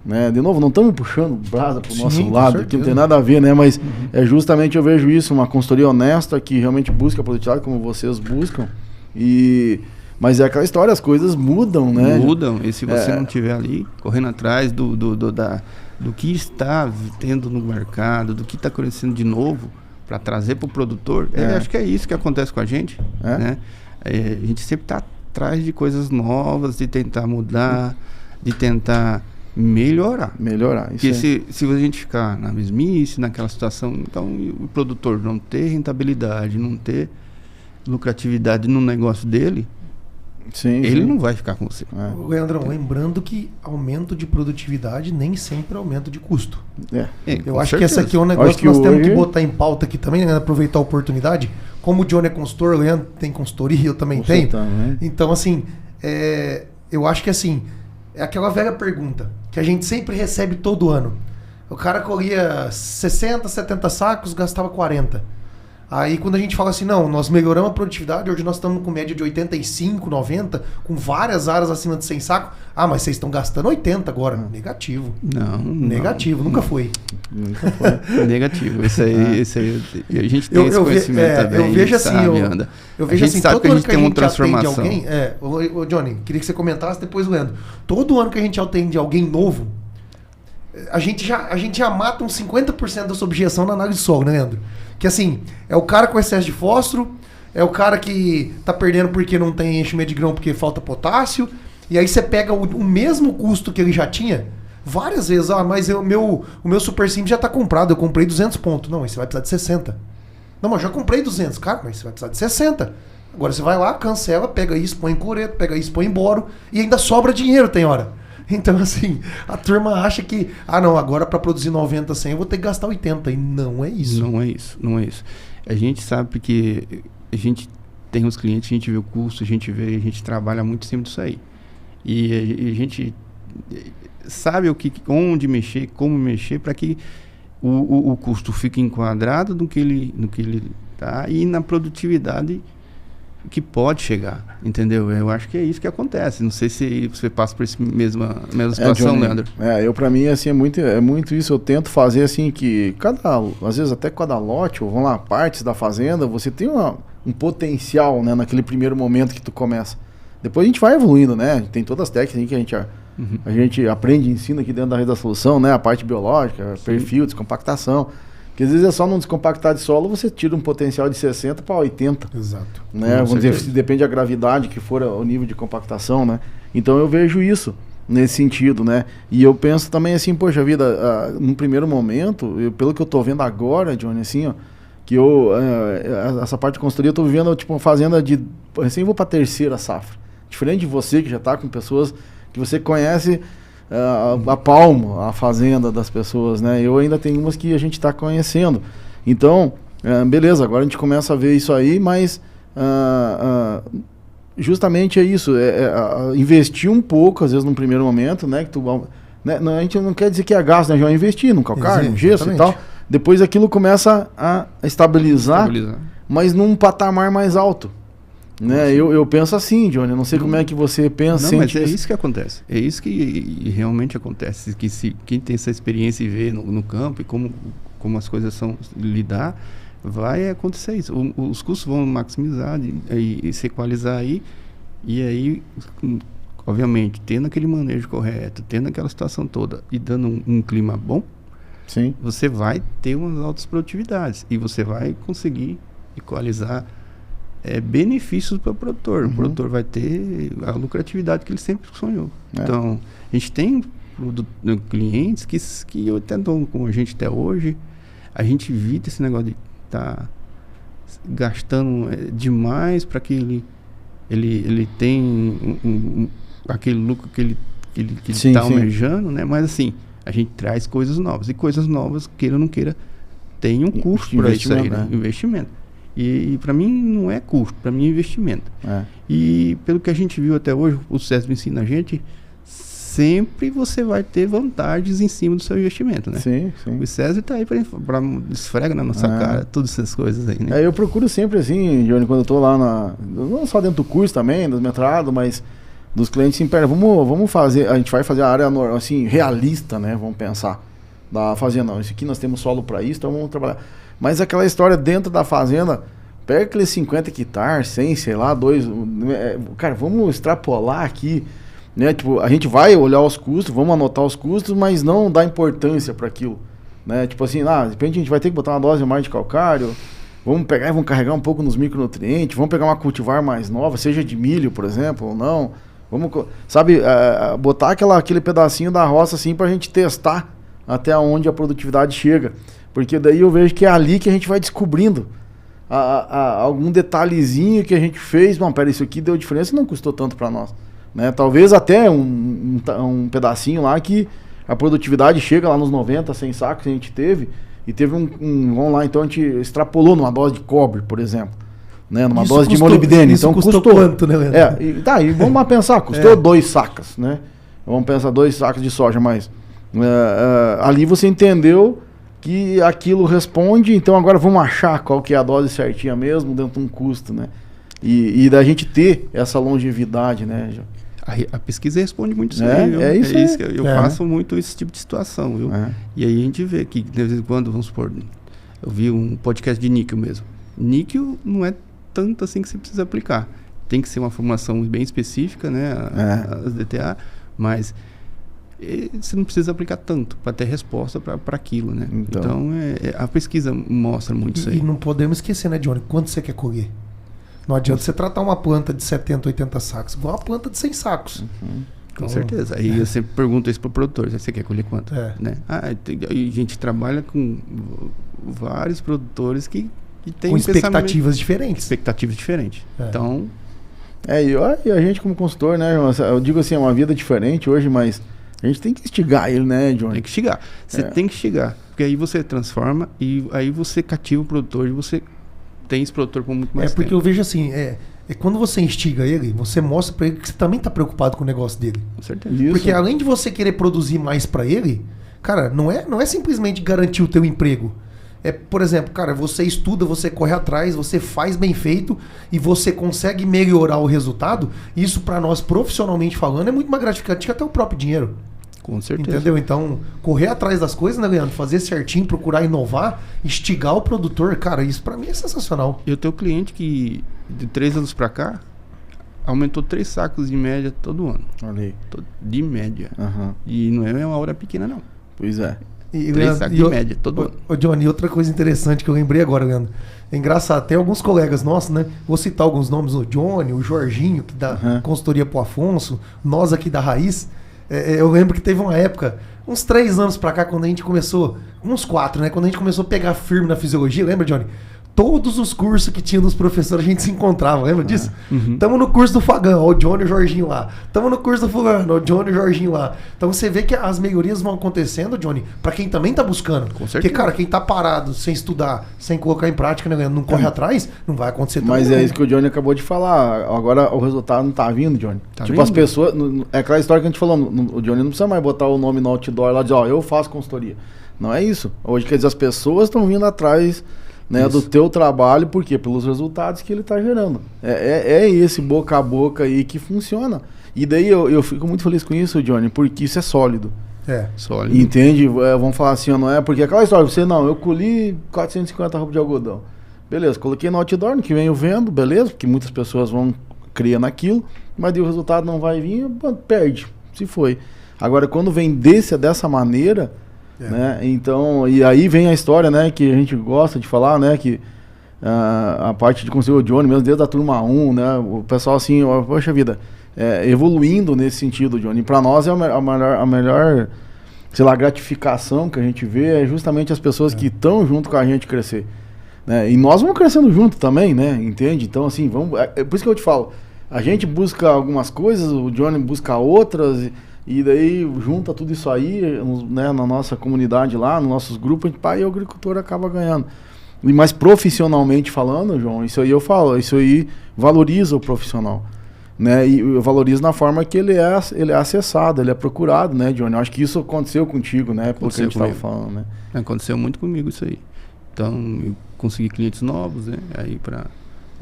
né? De novo, não estamos puxando brasa pro nosso lado, que não tem nada a ver, né? Mas justamente eu vejo isso, uma consultoria honesta que realmente busca a produtividade como vocês buscam. Mas é aquela história, as coisas mudam, né? Mudam, e se você não estiver ali correndo atrás do que está tendo no mercado, do que está acontecendo de novo para trazer para o produtor, acho que é isso que acontece com a gente, né? A gente sempre está atrás de coisas novas, de tentar mudar, de tentar melhorar. Porque se a gente ficar na mesmice, naquela situação, então o produtor não ter rentabilidade, não ter lucratividade no negócio dele, ele não vai ficar com você. Leandrão, lembrando que aumento de produtividade nem sempre é aumento de custo. Eu acho que esse aqui é um negócio que nós temos que botar em pauta aqui também, né? Aproveitar a oportunidade. Como o Johnny é consultor, o Leandro tem consultoria, eu também tenho. Então, assim, eu acho que assim, é aquela velha pergunta que a gente sempre recebe todo ano. O cara colhia 60, 70 sacos, gastava 40. Aí quando a gente fala assim, não, nós melhoramos a produtividade, hoje nós estamos com média de 85, 90, com várias áreas acima de 100 sacos. Mas vocês estão gastando 80 agora. Negativo. Negativo, nunca foi. Nunca foi. Negativo. Esse aí, a gente tem esse conhecimento também. Eu vejo assim, eu vejo assim, todo ano que a gente atende alguém... Ô Johnny, queria que você comentasse, depois o Leandro. Todo ano que a gente atende alguém novo, a gente já mata uns 50% da sua objeção na análise de solo, né, Leandro? Que assim, é o cara com excesso de fósforo, é o cara que tá perdendo porque não tem enchimento de grão porque falta potássio, e aí você pega o mesmo custo que ele já tinha, várias vezes, mas o meu Super Simples já tá comprado, eu comprei 200 pontos. Não, mas você vai precisar de 60. Não, mas eu já comprei 200, cara, mas você vai precisar de 60. Agora você vai lá, cancela, pega isso, põe em cloreto, pega isso, põe em boro, e ainda sobra dinheiro, tem hora. Então, assim, a turma acha que, não, agora para produzir 90, 100 eu vou ter que gastar 80. E não é isso. Não é isso. A gente sabe porque a gente tem os clientes, a gente vê o custo, a gente trabalha muito em cima disso aí. E a gente sabe onde mexer, como mexer, para que o custo fique enquadrado no que ele tá e na produtividade que pode chegar, entendeu? Eu acho que é isso que acontece. Não sei se você passa por essa mesma situação, Johnny, Leandro. Eu para mim assim é muito isso. Eu tento fazer assim que às vezes até cada lote ou vão lá partes da fazenda, você tem um potencial, né, naquele primeiro momento que tu começa. Depois a gente vai evoluindo, né? Tem todas as técnicas que a gente aprende e ensina aqui dentro da Rede da Solução, né? A parte biológica, perfil, descompactação. Porque às vezes é só não descompactar de solo, você tira um potencial de 60 para 80. Exato. Né? Vamos dizer, depende da gravidade que for o nível de compactação, né? Então eu vejo isso nesse sentido, né? E eu penso também assim, poxa vida, num primeiro momento, pelo que eu tô vendo agora, Johnny, assim, ó, que essa parte de consultoria eu tô vivendo tipo uma fazenda de, assim, eu vou para terceira safra. Diferente de você que já tá com pessoas que você conhece a palmo, a fazenda das pessoas, né? Eu ainda tenho umas que a gente está conhecendo. Então, beleza, agora a gente começa a ver isso aí, mas justamente é isso, investir um pouco, às vezes, num primeiro momento, né? Que né, a gente não quer dizer que é gasto, né? Já investir no calcário, no gesso e tal. Depois aquilo começa a estabilizar, mas num patamar mais alto. Né? Eu penso assim, Johnny, eu não sei como é que você pensa. Não, mas é isso que acontece. É isso que realmente acontece. Que quem tem essa experiência e vê no campo e como as coisas são lidar, vai acontecer isso. Os custos vão maximizar e se equalizar aí. E aí, obviamente, tendo aquele manejo correto, tendo aquela situação toda e dando um clima bom, sim, você vai ter umas altas produtividades e você vai conseguir equalizar benefícios para o produtor. O produtor vai ter a lucratividade que ele sempre sonhou. Então, a gente tem clientes que até estão com a gente até hoje. A gente evita esse negócio de estar gastando demais para que ele tenha aquele lucro que ele está almejando, né? Mas assim, a gente traz coisas novas. E coisas novas, queira ou não queira, tem um custo para isso aí, né? Investimento. E para mim não é custo, para mim é investimento. E pelo que a gente viu até hoje, o SESB ensina a gente, sempre você vai ter vantagens em cima do seu investimento, né? Sim. O SESB está aí para esfregar na nossa cara todas essas coisas aí, né? Eu procuro sempre assim, Johnny, quando eu tô lá não só dentro do curso também, dos mestrados, mas dos clientes, assim, vamos fazer, a gente vai fazer a área assim, realista, né? Vamos pensar. Da fazenda, não, isso aqui nós temos solo para isso, então vamos trabalhar. Mas aquela história dentro da fazenda, pega aqueles 50 hectares, 100, sei lá, 2... cara, vamos extrapolar aqui, né? Tipo, a gente vai olhar os custos, vamos anotar os custos, mas não dar importância para aquilo, né? Tipo assim, de repente a gente vai ter que botar uma dose mais de calcário, vamos pegar e vamos carregar um pouco nos micronutrientes, vamos pegar uma cultivar mais nova, seja de milho, por exemplo, ou não. Vamos, sabe, botar aquele pedacinho da roça assim pra gente testar até onde a produtividade chega. Porque daí eu vejo que é ali que a gente vai descobrindo algum detalhezinho que a gente fez. Não, pera, isso aqui deu diferença e não custou tanto para nós. Né? Talvez até um pedacinho lá que a produtividade chega lá nos 90, 100 sacos que a gente teve. E teve vamos lá, então a gente extrapolou numa dose de cobre, por exemplo. Né? Numa Isso dose de molibdênio. Isso então custou quanto, né, Leandro? E vamos lá pensar, custou 2 sacas, né? Vamos pensar 2 sacos de soja, mas ali você entendeu que aquilo responde, então agora vamos achar qual que é a dose certinha mesmo dentro de um custo, né? E da gente ter essa longevidade, né? A pesquisa responde muito isso aí, viu? Isso aí. Que eu faço muito esse tipo de situação, viu? E aí a gente vê que, de vez em quando, vamos supor, eu vi um podcast de níquel mesmo. Níquel não é tanto assim que você precisa aplicar. Tem que ser uma formulação bem específica, né? As DTA, mas você não precisa aplicar tanto para ter resposta para aquilo, né? Então a pesquisa mostra muito isso aí. E não podemos esquecer, né, Johnny? Quanto você quer colher? Não adianta você tratar uma planta de 70, 80 sacos, igual uma planta de 100 sacos. Com certeza. Aí eu sempre pergunto isso para o produtor: você quer colher quanto? Né? A gente trabalha com vários produtores que tem com expectativas diferentes. Expectativas diferentes. Então... E a gente como consultor, né, eu digo assim, é uma vida diferente hoje, mas A gente tem que instigar ele, né, Johnny? Tem que instigar. Você tem que instigar. Porque aí você transforma e aí você cativa o produtor e você tem esse produtor por muito mais tempo. Porque eu vejo assim, quando você instiga ele, você mostra pra ele que você também tá preocupado com o negócio dele. Com certeza. Isso. Porque além de você querer produzir mais pra ele, cara, não é simplesmente garantir o teu emprego. Por exemplo, cara, você estuda, você corre atrás, você faz bem feito e você consegue melhorar o resultado. Isso pra nós, profissionalmente falando, é muito mais gratificante que até o próprio dinheiro. Com certeza. Entendeu? Então, correr atrás das coisas, né, Leandro? Fazer certinho, procurar inovar, instigar o produtor, cara, isso pra mim é sensacional. Eu tenho cliente que, de 3 anos pra cá, aumentou 3 sacos de média todo ano. Olha aí. De média. Uhum. E não é uma hora pequena, não. Pois é. 3 sacos de média todo ano. Ô, Johnny, outra coisa interessante que eu lembrei agora, Leandro. É engraçado, tem alguns colegas nossos, né? Vou citar alguns nomes, o Johnny, o Jorginho, que dá consultoria pro Afonso, nós aqui da Raiz. Eu lembro que teve uma época, uns 3 anos pra cá, quando a gente começou, uns 4, né? Quando a gente começou a pegar firme na fisiologia, lembra, Johnny? Todos os cursos que tinha dos professores a gente se encontrava, lembra disso? Tamo no curso do Fagão, ó, o Johnny e o Jorginho lá. Tamo no curso do Fulano, ó, o Johnny e o Jorginho lá. Então você vê que as melhorias vão acontecendo, Johnny, pra quem também tá buscando. Com certeza. Porque, cara, quem tá parado, sem estudar, sem colocar em prática, né, não corre atrás, não vai acontecer também. Mas é isso que o Johnny acabou de falar. Agora o resultado não tá vindo, Johnny. Tá tipo, vindo? as pessoas... É aquela história que a gente falou. O Johnny não precisa mais botar o nome no outdoor lá de, ó, eu faço consultoria. Não é isso. Hoje, quer dizer, as pessoas estão vindo atrás... Né, do teu trabalho, por quê? Pelos resultados que ele está gerando. É esse boca a boca aí que funciona. E daí eu fico muito feliz com isso, Johnny, porque isso é sólido. Sólido. Entende? Vamos falar assim, não é? Porque aquela história, eu colhi 450 roupas de algodão. Beleza, coloquei no outdoor, no que vem eu vendo, beleza, porque muitas pessoas vão criar naquilo, mas daí o resultado não vai vir, perde, se foi. Agora, quando vem dessa maneira... Né? Então, e aí vem a história, né, que a gente gosta de falar, né, que a parte de conseguir o Johnny, mesmo desde a turma 1, né, o pessoal assim, poxa vida, evoluindo nesse sentido, Johnny. Para nós é a melhor, sei lá, gratificação que a gente vê é justamente as pessoas que estão junto com a gente crescer, né, e nós vamos crescendo junto também, né, entende? Então, assim, vamos, por isso que eu te falo, a gente busca algumas coisas, o Johnny busca outras. E daí junta tudo isso aí, né, na nossa comunidade lá, nos nossos grupos, e o agricultor acaba ganhando. Mas profissionalmente falando, João, isso aí eu falo, isso aí valoriza o profissional. Né, e valoriza na forma que ele é acessado, ele é procurado, né, Johnny? Eu acho que isso aconteceu contigo, né? Pelo que a gente estava falando, né? Aconteceu muito comigo isso aí. Então, eu consegui clientes novos, né? Aí para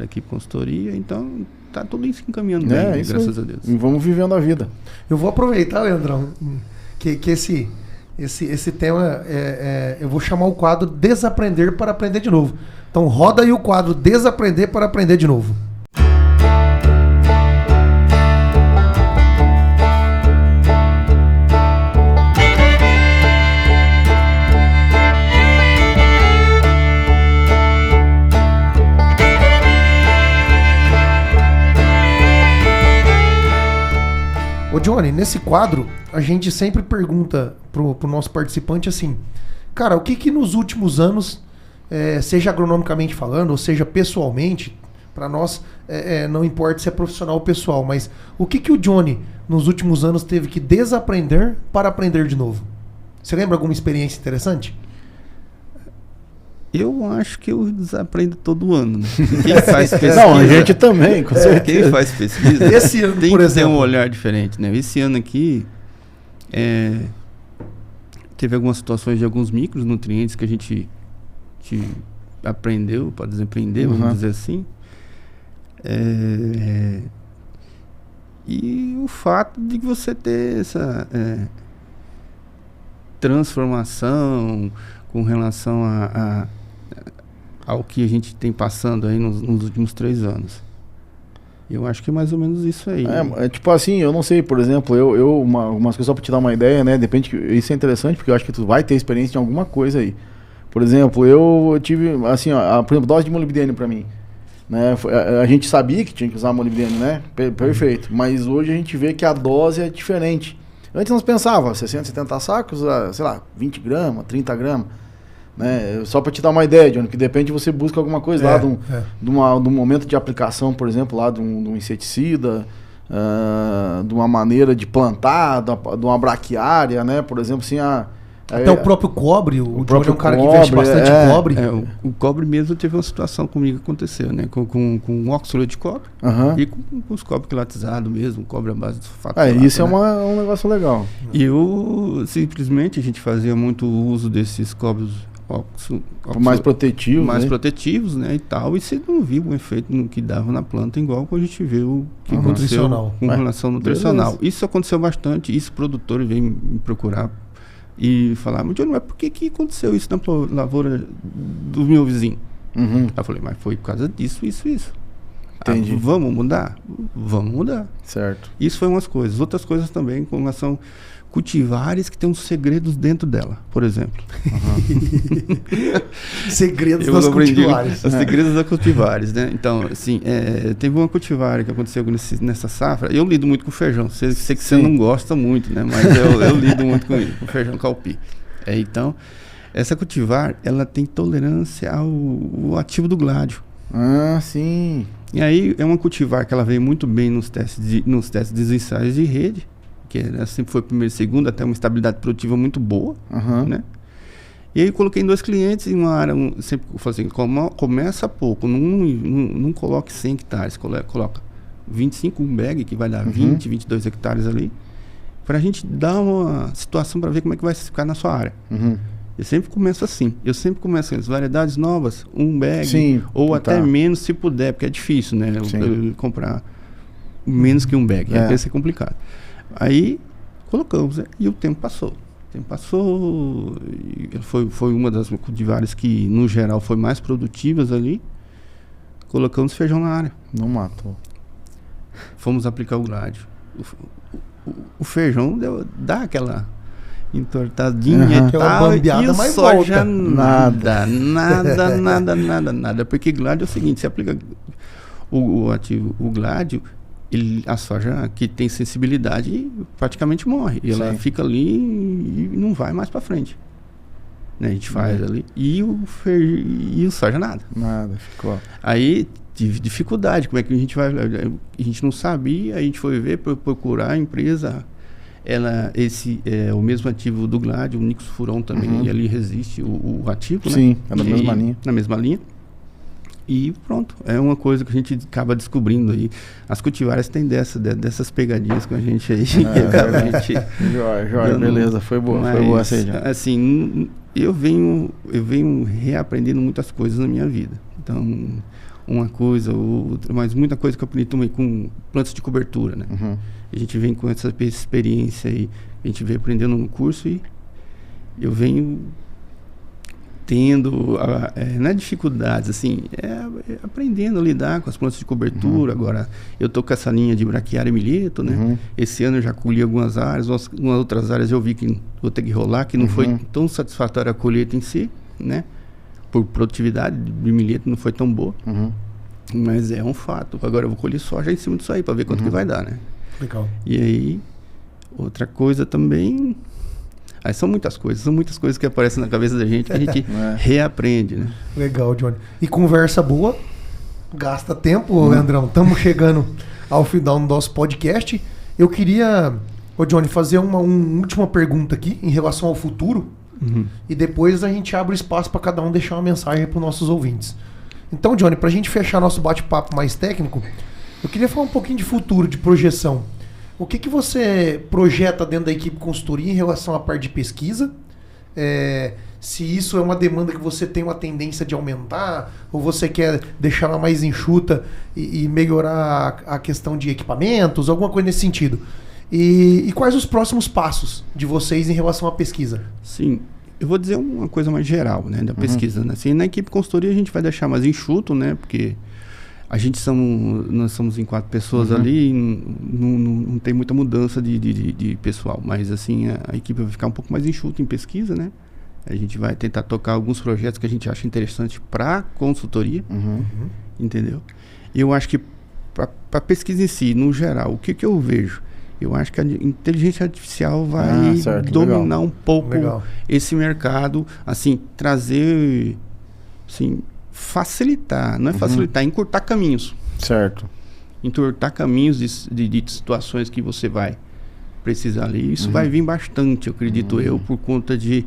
a equipe consultoria, então tá tudo isso encaminhando bem, graças a Deus. E vamos vivendo a vida. Eu vou aproveitar, Leandrão, que esse tema, eu vou chamar o quadro Desaprender para Aprender de Novo. Então roda aí o quadro Desaprender para Aprender de Novo. Ô Johnny, nesse quadro, a gente sempre pergunta pro nosso participante assim, cara, o que nos últimos anos, seja agronomicamente falando, ou seja pessoalmente, para nós não importa se é profissional ou pessoal, mas o que o Johnny nos últimos anos teve que desaprender para aprender de novo? Você lembra alguma experiência interessante? Eu acho que eu desaprendo todo ano. Né? Quem faz pesquisa... Não, a gente também, com certeza. Quem faz pesquisa esse ano, tem por que exemplo, ter um olhar diferente. Né? Esse ano aqui, teve algumas situações de alguns micronutrientes que a gente aprendeu para desaprender, vamos dizer assim. E o fato de você ter essa transformação com relação ao que a gente tem passando aí nos últimos 3 anos. Eu acho que é mais ou menos isso aí. Tipo assim, eu não sei, por exemplo, umas coisas só pra te dar uma ideia, né? Depende, isso é interessante, porque eu acho que tu vai ter experiência de alguma coisa aí. Por exemplo, eu tive, assim, por exemplo, dose de molibdênio pra mim. Né? A gente sabia que tinha que usar molibdênio, né? Perfeito. Mas hoje a gente vê que a dose é diferente. Antes nós pensávamos, 60, 70 sacos, sei lá, 20 gramas, 30 gramas. Né? Só para te dar uma ideia, Johnny, que de repente você busca alguma coisa lá de um momento de aplicação, por exemplo, lá de um inseticida, de uma maneira de plantar, de uma braquiária, né? Por exemplo, assim, até o próprio cobre, o Johnny é um cara que cobre, investe bastante em cobre. O cobre mesmo teve uma situação comigo que aconteceu, né? Com óxido de cobre e com os cobre quilatizados mesmo, cobre à base de sulfato. Isso né? é um negócio legal. E simplesmente a gente fazia muito uso desses cobres mais protetivos, né, e tal, e você não viu o efeito no que dava na planta, igual que a gente vê o que aconteceu com relação nutricional. Beleza. Isso aconteceu bastante, isso o produtor vem me procurar e falar, mas Johnny, por que aconteceu isso na lavoura do meu vizinho? Eu falei, mas foi por causa disso, isso. Entendi. Vamos mudar? Vamos mudar. Certo. Isso foi umas coisas. Outras coisas também com relação cultivares que tem uns segredos dentro dela, por exemplo. Segredos das cultivares. Os segredos das cultivares, né? Então, assim, teve uma cultivar que aconteceu nessa safra. Eu lido muito com feijão. Sei que você não gosta muito, né? Mas eu lido muito com feijão calpi. Então, essa cultivar, ela tem tolerância ao ativo do gládio. Ah, sim. E aí, é uma cultivar que ela veio muito bem nos testes de ensaios de rede, que sempre foi primeiro e segundo, até uma estabilidade produtiva muito boa, né? E aí eu coloquei 2 clientes em uma área, sempre falei assim, começa pouco, não coloque 100 hectares, coloca 25 bag, que vai dar 20, 22 hectares ali, para a gente dar uma situação para ver como é que vai ficar na sua área. Eu sempre começo assim, as variedades novas, 1 bag, ou até menos se puder, porque é difícil, né? Eu comprar menos que 1 bag, vai ser complicado. Aí colocamos, né? E o tempo passou. E foi uma das cultivares que, no geral, foi mais produtivas ali. Colocamos feijão na área. Não matou. Fomos aplicar o gládio. O feijão dá aquela entortadinha e tal, e o soja nada. Porque gládio é o seguinte, você aplica o gládio, a soja que tem sensibilidade praticamente morre. E ela fica ali e não vai mais para frente. Né? A gente faz ali. E o soja nada. Nada, ficou. Aí tive dificuldade. Como é que a gente vai? A gente não sabia, a gente foi ver, procurar a empresa. Esse é o mesmo ativo do gládio, o Nixfuron também, e ali resiste o ativo, Sim, né? é na mesma linha. Na mesma linha. E pronto, é uma coisa que a gente acaba descobrindo aí. As cultivares têm dessas pegadinhas com a gente aí. Jóia, beleza, foi boa essa aí. Assim, eu venho reaprendendo muitas coisas na minha vida. Então, uma coisa ou outra, mas muita coisa que eu aprendi também com plantas de cobertura, né? A gente vem com essa experiência aí, a gente vem aprendendo no curso e eu venho tendo dificuldades, assim, aprendendo a lidar com as plantas de cobertura. Agora, eu tô com essa linha de braquiária e milheto, né? Esse ano eu já colhi algumas áreas, umas outras áreas eu vi que vou ter que rolar, que não foi tão satisfatória a colheita em si, né? Por produtividade de milheto não foi tão boa, mas é um fato. Agora eu vou colher soja em cima disso aí, para ver quanto que vai dar, né? Legal. E aí, outra coisa também... Aí são muitas coisas que aparecem na cabeça da gente que a gente reaprende, né? Legal, Johnny. E conversa boa, gasta tempo, Leandrão. Estamos chegando ao final do nosso podcast. Eu queria, Johnny, fazer uma última pergunta aqui em relação ao futuro. E depois a gente abre espaço para cada um deixar uma mensagem para os nossos ouvintes. Então, Johnny, para a gente fechar nosso bate-papo mais técnico, eu queria falar um pouquinho de futuro, de projeção. O que você projeta dentro da equipe consultoria em relação à parte de pesquisa? Se isso é uma demanda que você tem uma tendência de aumentar, ou você quer deixar ela mais enxuta e melhorar a questão de equipamentos, alguma coisa nesse sentido. E quais os próximos passos de vocês em relação à pesquisa? Sim, eu vou dizer uma coisa mais geral, né, da pesquisa. Né? Assim, na equipe consultoria a gente vai deixar mais enxuto, né, porque nós somos em 4 pessoas ali, não tem muita mudança de pessoal, mas assim, a equipe vai ficar um pouco mais enxuta em pesquisa, né? A gente vai tentar tocar alguns projetos que a gente acha interessante para consultoria, entendeu? E eu acho que para pesquisa em si, no geral, o que eu vejo? Eu acho que a inteligência artificial vai dominar um pouco esse mercado, assim, trazer, assim, facilitar, não é facilitar, encurtar caminhos. Certo. entortar caminhos de situações que você vai precisar ali. Isso vai vir bastante, eu acredito eu, por conta de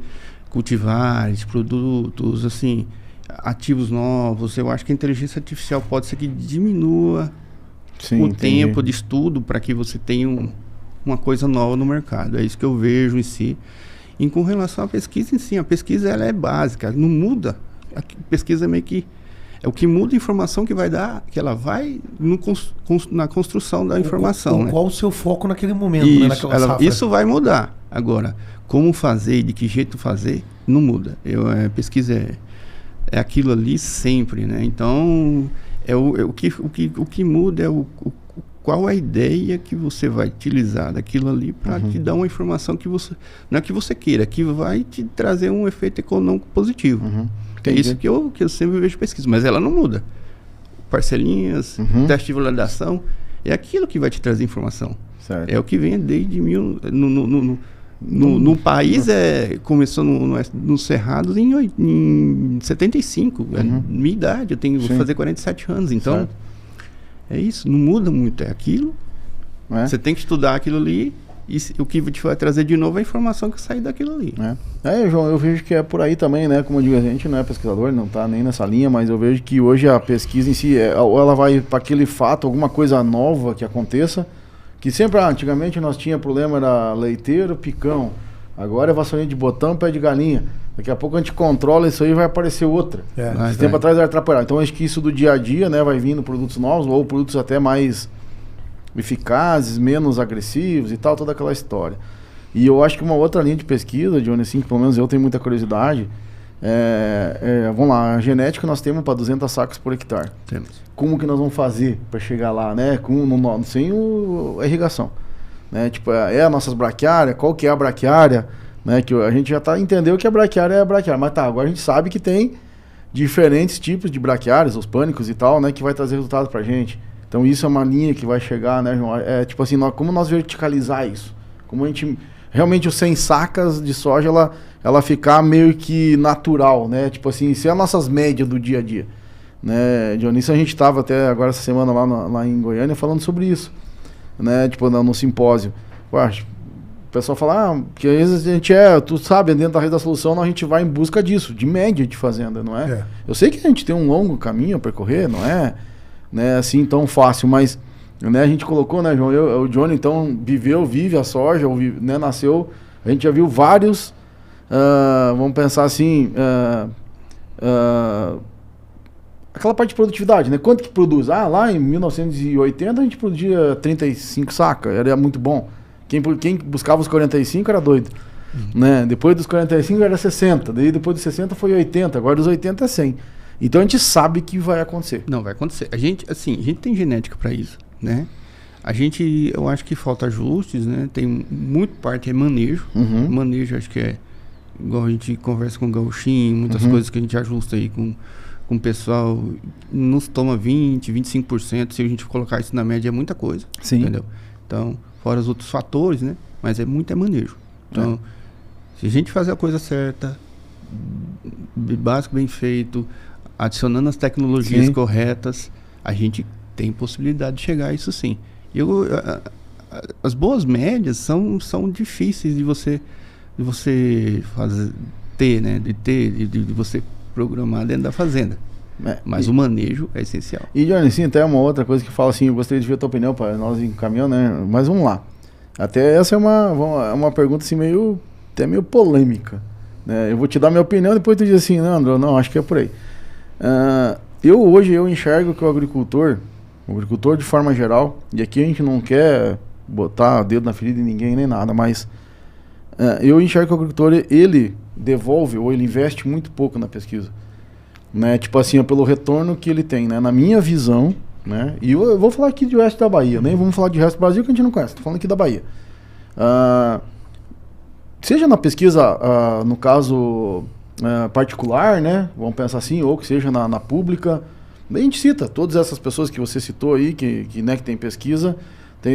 cultivares, produtos, assim, ativos novos. Eu acho que a inteligência artificial pode ser que diminua o tempo de estudo para que você tenha uma coisa nova no mercado. É isso que eu vejo em si. E com relação à pesquisa em si, a pesquisa ela é básica, não muda. A pesquisa é meio que é o que muda a informação que vai dar, que ela vai na construção da informação. Qual o seu foco naquele momento, isso, né, naquela safra? Isso vai mudar. Agora, como fazer e de que jeito fazer, não muda. Pesquisa é aquilo ali sempre, né? Então, o que muda é qual a ideia que você vai utilizar daquilo ali para te dar uma informação que você não é que você queira, que vai te trazer um efeito econômico positivo. É isso que eu sempre vejo pesquisa, mas ela não muda. Parcelinhas, teste de validação, é aquilo que vai te trazer informação. Certo. É o que vem desde no país, começou no Cerrado em 75, é minha idade, vou fazer 47 anos, então certo. É isso, não muda muito, é aquilo, você tem que estudar aquilo ali, e o que te vai trazer de novo é a informação que sai daquilo ali. João, eu vejo que é por aí também, né? Como eu digo, a gente não é pesquisador, não tá nem nessa linha, mas eu vejo que hoje a pesquisa em si, ela vai para aquele fato, alguma coisa nova que aconteça, que sempre, antigamente nós tinha problema, era leiteiro, picão, agora é vassourinha de botão, pé de galinha. Daqui a pouco a gente controla isso aí e vai aparecer outra. Esse tempo atrás vai atrapalhar. Então acho que isso do dia a dia, né, vai vindo produtos novos, ou produtos até mais eficazes, menos agressivos e tal, toda aquela história. E eu acho que uma outra linha de pesquisa, Johnny, assim, que pelo menos eu tenho muita curiosidade, vamos lá, a genética nós temos para 200 sacos por hectare. Temos. Como que nós vamos fazer para chegar lá, né? Sem a irrigação. Né? Tipo, as nossas braquiárias, qual que é a braquiária? Né? Que a gente já entendeu que a braquiária é a braquiária. Mas agora a gente sabe que tem diferentes tipos de braquiárias, os pânicos e tal, né? Que vai trazer resultado pra gente. Então isso é uma linha que vai chegar, né, João? Tipo assim, como nós verticalizar isso? Como a gente... Realmente os 100 sacas de soja, ela ficar meio que natural, né? Tipo assim, isso é as nossas médias do dia a dia. Né, Johnny? Isso a gente estava até agora essa semana lá em Goiânia falando sobre isso. Né? Tipo, no simpósio. O pessoal fala, que às vezes a gente tu sabe, dentro da rede da solução, a gente vai em busca disso, de média de fazenda, não é? Eu sei que a gente tem um longo caminho a percorrer, não é, né, assim tão fácil, mas, né, a gente colocou, né, João, o Johnny, então, vive a soja, né, nasceu, a gente já viu vários, vamos pensar assim, aquela parte de produtividade, né, quanto que produz? Lá em 1980 a gente produzia 35 sacas, era muito bom. Quem buscava os 45 era doido. Né? Depois dos 45 era 60. Daí depois dos 60 foi 80. Agora dos 80 é 100. Então a gente sabe que vai acontecer. Não, vai acontecer. A gente tem genética para isso. Né? Eu acho que falta ajustes. Né? Tem muito parte é manejo. Manejo acho que é igual a gente conversa com o gauchinho. Muitas coisas que a gente ajusta aí com o pessoal. Nos toma 20, 25%. Se a gente colocar isso na média é muita coisa. Sim. Entendeu? Então... fora os outros fatores, né? Mas é manejo. Então, se a gente fazer a coisa certa, básico, bem feito, adicionando as tecnologias corretas, a gente tem possibilidade de chegar a isso sim. As boas médias são difíceis de você ter, né? De você programar dentro da fazenda. Mas o manejo é essencial. E, Johnny, sim, até uma outra coisa que fala assim, eu gostaria de ver a tua opinião para nós encaminhando, né? Mas vamos lá. Até essa é uma pergunta assim até meio polêmica. Né? Eu vou te dar minha opinião, depois tu diz assim, não, acho que é por aí. Hoje eu enxergo que o agricultor de forma geral, e aqui a gente não quer botar o dedo na ferida de ninguém nem nada, mas eu enxergo que o agricultor, ele devolve ou ele investe muito pouco na pesquisa. Né, tipo assim, pelo retorno que ele tem, né, na minha visão, né, e eu vou falar aqui de resto da Bahia, nem vamos falar de resto do Brasil que a gente não conhece, tô falando aqui da Bahia. Seja na pesquisa, no caso particular, né, vamos pensar assim, ou que seja na pública, a gente cita todas essas pessoas que você citou aí, que tem pesquisa,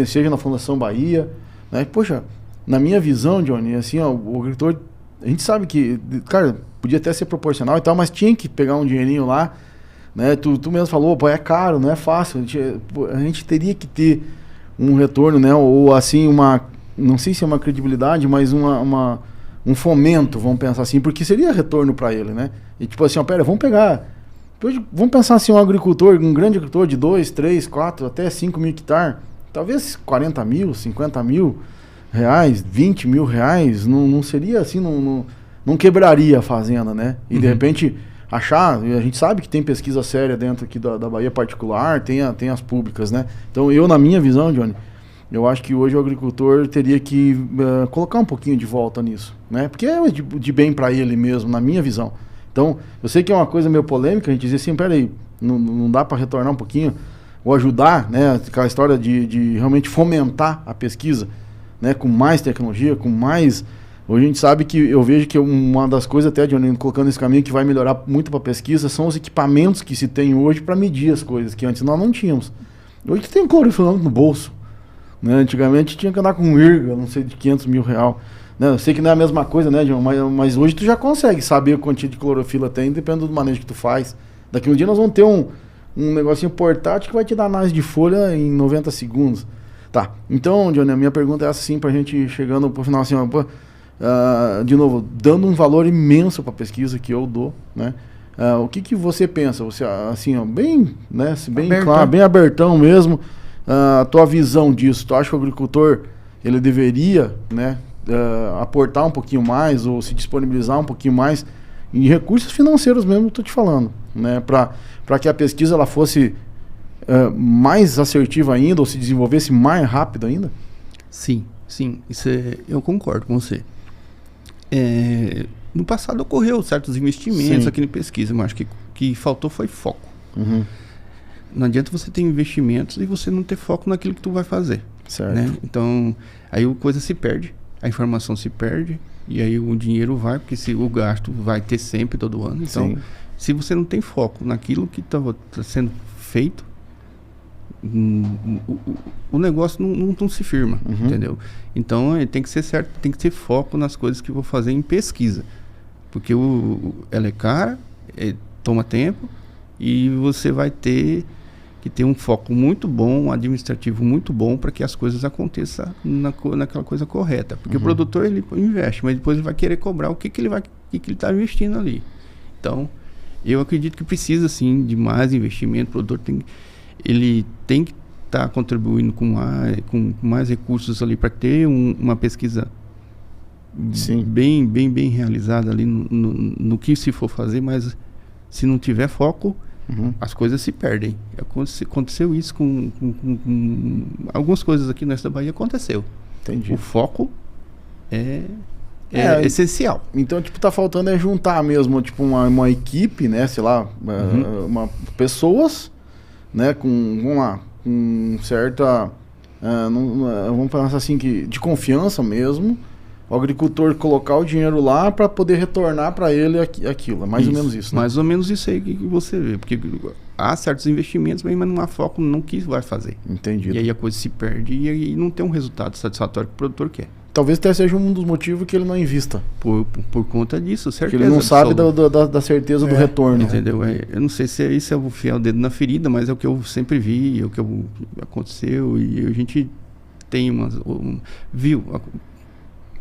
seja na Fundação Bahia, né, poxa, na minha visão, Johnny, assim, o agricultor, a gente sabe que, cara, podia até ser proporcional e tal, mas tinha que pegar um dinheirinho lá, né? Tu mesmo falou, pô, é caro, não é fácil. A gente teria que ter um retorno, né? Ou assim, não sei se é uma credibilidade, mas um fomento, vamos pensar assim, porque seria retorno para ele, né? E tipo assim, ó, pera, vamos pensar assim, um grande agricultor de 2, 3, 4, até 5 mil hectares, talvez 40 mil, 50 mil reais, 20 mil reais, não seria assim, não quebraria a fazenda, né? E de repente a gente sabe que tem pesquisa séria dentro aqui da Bahia particular, tem as públicas, né? Então na minha visão, Johnny, eu acho que hoje o agricultor teria que colocar um pouquinho de volta nisso, né? Porque é de bem para ele mesmo, na minha visão. Então, eu sei que é uma coisa meio polêmica, a gente dizer assim, peraí, não dá para retornar um pouquinho, ou ajudar, né? Aquela história de realmente fomentar a pesquisa, né? Com mais tecnologia, com mais... Hoje a gente sabe que, eu vejo que uma das coisas até, Johnny, colocando esse caminho que vai melhorar muito para a pesquisa, são os equipamentos que se tem hoje para medir as coisas, que antes nós não tínhamos. Hoje tem um clorofilômetro no bolso, né? Antigamente tinha que andar com vírgula, não sei, de 500 mil real. Né? Eu sei que não é a mesma coisa, né, John? Mas hoje tu já consegue saber a quantidade de clorofila tem, dependendo do manejo que tu faz. Daqui um dia nós vamos ter um negocinho portátil que vai te dar análise de folha em 90 segundos. Tá, então, Johnny, a minha pergunta é essa sim, pra gente chegando pro final assim, de novo, dando um valor imenso pra pesquisa que eu dou, né? O que você pensa? Você, assim, ó, bem, né, bem claro, bem abertão mesmo, a tua visão disso. Tu acha que o agricultor, ele deveria, né, aportar um pouquinho mais ou se disponibilizar um pouquinho mais em recursos financeiros mesmo, estou te falando, né, para que a pesquisa ela fosse mais assertiva ainda ou se desenvolvesse mais rápido ainda? Sim, isso eu concordo com você. No passado ocorreu certos investimentos aqui em pesquisa, mas acho que faltou foi foco. Uhum. Não adianta você ter investimentos e você não ter foco naquilo que tu vai fazer. Certo. Né? Então, aí a coisa se perde. A informação se perde e aí o dinheiro vai, porque o gasto vai ter sempre, todo ano. Então, se você não tem foco naquilo que está sendo feito, o negócio não se firma, entendeu? Então, tem que ser certo, tem que ter foco nas coisas que eu vou fazer em pesquisa. Porque ela é cara, toma tempo e você vai ter que ter um foco muito bom, um administrativo muito bom para que as coisas aconteçam naquela coisa correta. Porque o produtor ele investe, mas depois ele vai querer cobrar o que ele está investindo ali. Então, eu acredito que precisa sim de mais investimento. O produtor ele tem que estar contribuindo com mais recursos ali para ter uma pesquisa bem realizada ali no que se for fazer, mas se não tiver foco, as coisas se perdem. Aconteceu isso com algumas coisas aqui no oeste da Bahia, aconteceu. Entendi. O foco é essencial. Então, tipo, tá faltando juntar mesmo, tipo, uma equipe, né, sei lá, pessoas, né, com certa, vamos pensar assim, de confiança mesmo, o agricultor colocar o dinheiro lá para poder retornar para ele aquilo. É mais ou menos isso, né? Mais ou menos isso aí que você vê. Porque há certos investimentos, mas não há foco no que vai fazer. Entendido. E aí a coisa se perde e não tem um resultado satisfatório que o produtor quer. Talvez até seja um dos motivos que ele não invista. Por conta disso, certeza. Porque ele não sabe da certeza do retorno. Entendeu? Eu não sei se isso é o fiel dedo na ferida, mas é o que eu sempre vi, é o que aconteceu. E a gente tem viu...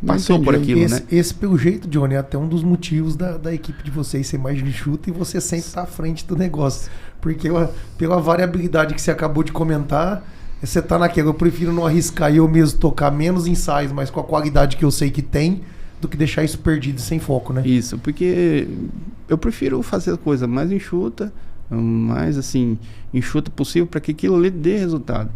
Passou por aquilo, né? Esse, pelo jeito, Johnny, é até um dos motivos da equipe de vocês ser mais enxuta e você sempre estar à frente do negócio. Porque pela variabilidade que você acabou de comentar, você tá naquela, eu prefiro não arriscar e eu mesmo tocar menos ensaios, mas com a qualidade que eu sei que tem, do que deixar isso perdido sem foco, né? Isso, porque eu prefiro fazer a coisa mais enxuta, mais assim, enxuta possível para que aquilo ali dê resultado.